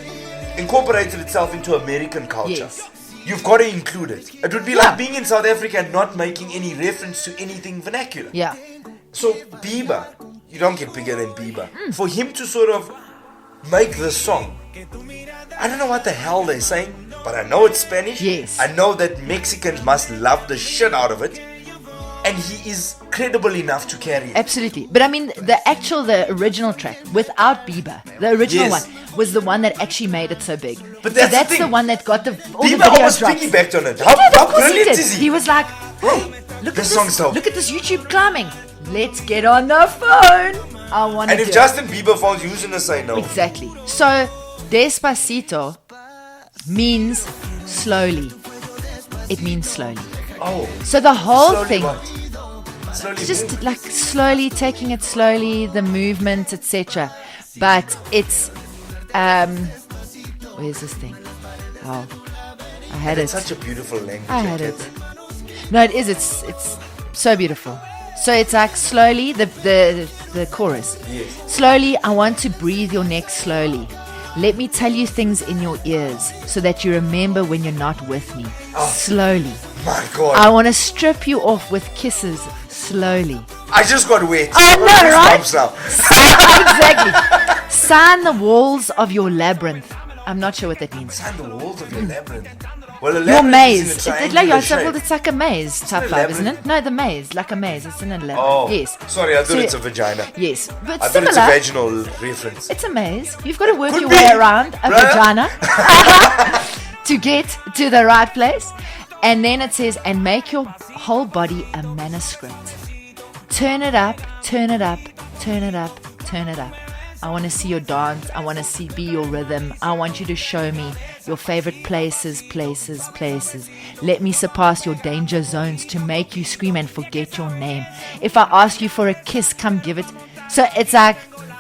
incorporated itself into American culture. Yes. You've got to include it. It would be like being in South Africa and not making any reference to anything vernacular. Yeah. So Bieber, you don't get bigger than Bieber. For him to sort of make this song, I don't know what the hell they're saying, but I know it's Spanish. Yes. I know that Mexicans must love the shit out of it. And he is credible enough to carry it. Absolutely. But I mean, the original track, without Bieber, the original Yes. one, was the one that actually made it so big. But that's the that's thing. the one that got all the Bieber video almost drops. piggybacked on it. He How did, of course he brilliant did. is he? He was like, hey, look This at song's dope. look at this YouTube climbing. Let's get on the phone. I want to And do if it. Justin Bieber falls, who's gonna say no? Exactly. So, Despacito means slowly. It means slowly. Oh, So the whole slowly thing, what? Slowly just move. like slowly taking it slowly, the movement, etc. But it's where's this thing? Oh, I had It's it. such a beautiful language. I had get it. No, it is. It's so beautiful. So it's like slowly the chorus. Yes. Slowly, I want to breathe your neck slowly. Let me tell you things in your ears so that you remember when you're not with me. Slowly. My God. I want to strip you off with kisses slowly. I just got wet. I know, right? Goosebumps now. Exactly. Sign the walls of your labyrinth. I'm not sure what that means. And the walls of your labyrinth. Well, a Your labyrinth maze. is in a It's triangular shape. it's like a maze type it a vibe, isn't labyrinth? it? No, the maze. Like a maze. It's in a labyrinth. Oh, Yes. Sorry, I thought So- it's a vagina. Yes. But I thought similar. it's a vaginal reference. It's a maze. You've got to work Could your be, way around a bruh. vagina to get to the right place. And then it says, and make your whole body a manuscript. Turn it up, turn it up, turn it up, turn it up. I want to see your dance. I want to be your rhythm. I want you to show me your favorite places. Let me surpass your danger zones to make you scream and forget your name. If I ask you for a kiss, come give it. So it's like,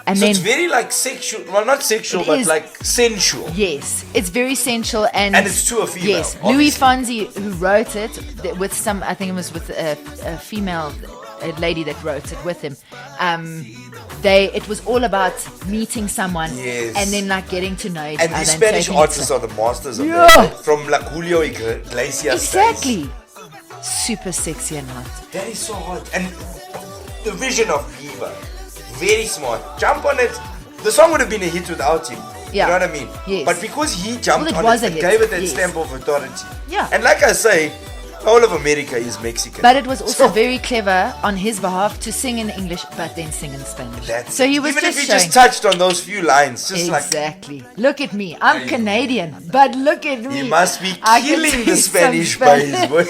and So then it's very like sexual. Well, not sexual, It but is. like sensual. yes, it's very sensual and it's to a female, Yes, Louis obviously. Fonsi, who wrote it with some, I think it was with a female, a lady that wrote it with him. It was all about meeting someone Yes. and then like getting to know each And other. these Spanish taking it artists slow. are the masters of Yeah. that. Like, from like Julio Iglesias. days. Exactly. Super sexy and hot. That is so hot. And the vision of Bieber, very smart. Jump on it. The song would have been a hit without him. Yeah. You know what I mean? Yes. But because he jumped Well, it on was it a and hit. gave it that Yes. stamp of authority. Yeah. And like I say, all of America is Mexican. But it was also So- very clever on his behalf to sing in English but then sing in Spanish. That's So he was even just if he showing. just touched on those few lines, just Exactly. Look at me. I'm Canadian, but look at like me. he must be I can killing do the some Spanish by his Spanish. word.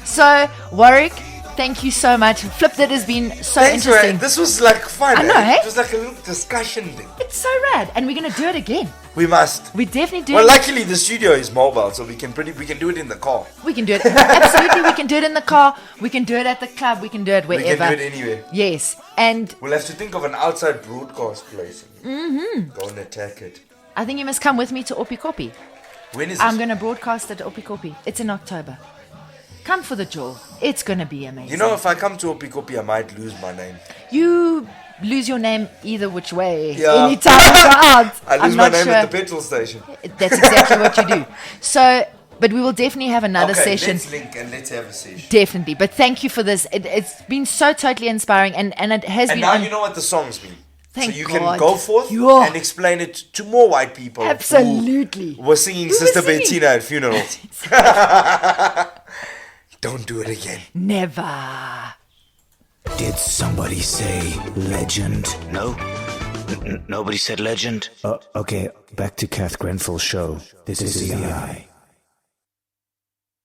So, Warwick, thank you so much. Flip, that has been so Thanks, interesting. man. This was like fun. I know, eh? hey? It was like a little discussion thing. It's so rad, and we're gonna do it again. We must. We definitely do. Well, luckily the studio is mobile, so we can do it in the car. We can do it. Absolutely, we can do it in the car. We can do it at the club. We can do it We wherever. can do it anywhere. Yes, and We'll have to think of an outside broadcast place. Mm-hmm. Go and attack it. I think you must come with me to Opikopi. When is I'm it? gonna broadcast at Opikopi. It's in October. Come for the jaw. It's gonna be amazing. You know, if I come to Opikopi, I might lose my name. You lose your name either which way. Yeah. Anytime you go out. I lose I'm my not name sure. at the petrol station. That's exactly what you do. So, but we will definitely have another Okay, session. let's link and let's have a session. Definitely. But thank you for this. It's been so totally inspiring, and it has And been. now on- you know what the songs mean. Thank so you God. can go forth Yeah. and explain it to more white people. Absolutely. Who were singing Who was Sister singing? Betina at funerals. Don't do it again. Never. Did somebody say legend? No, nobody said legend. Okay, back to Cath Grenfell's show. This is the eye.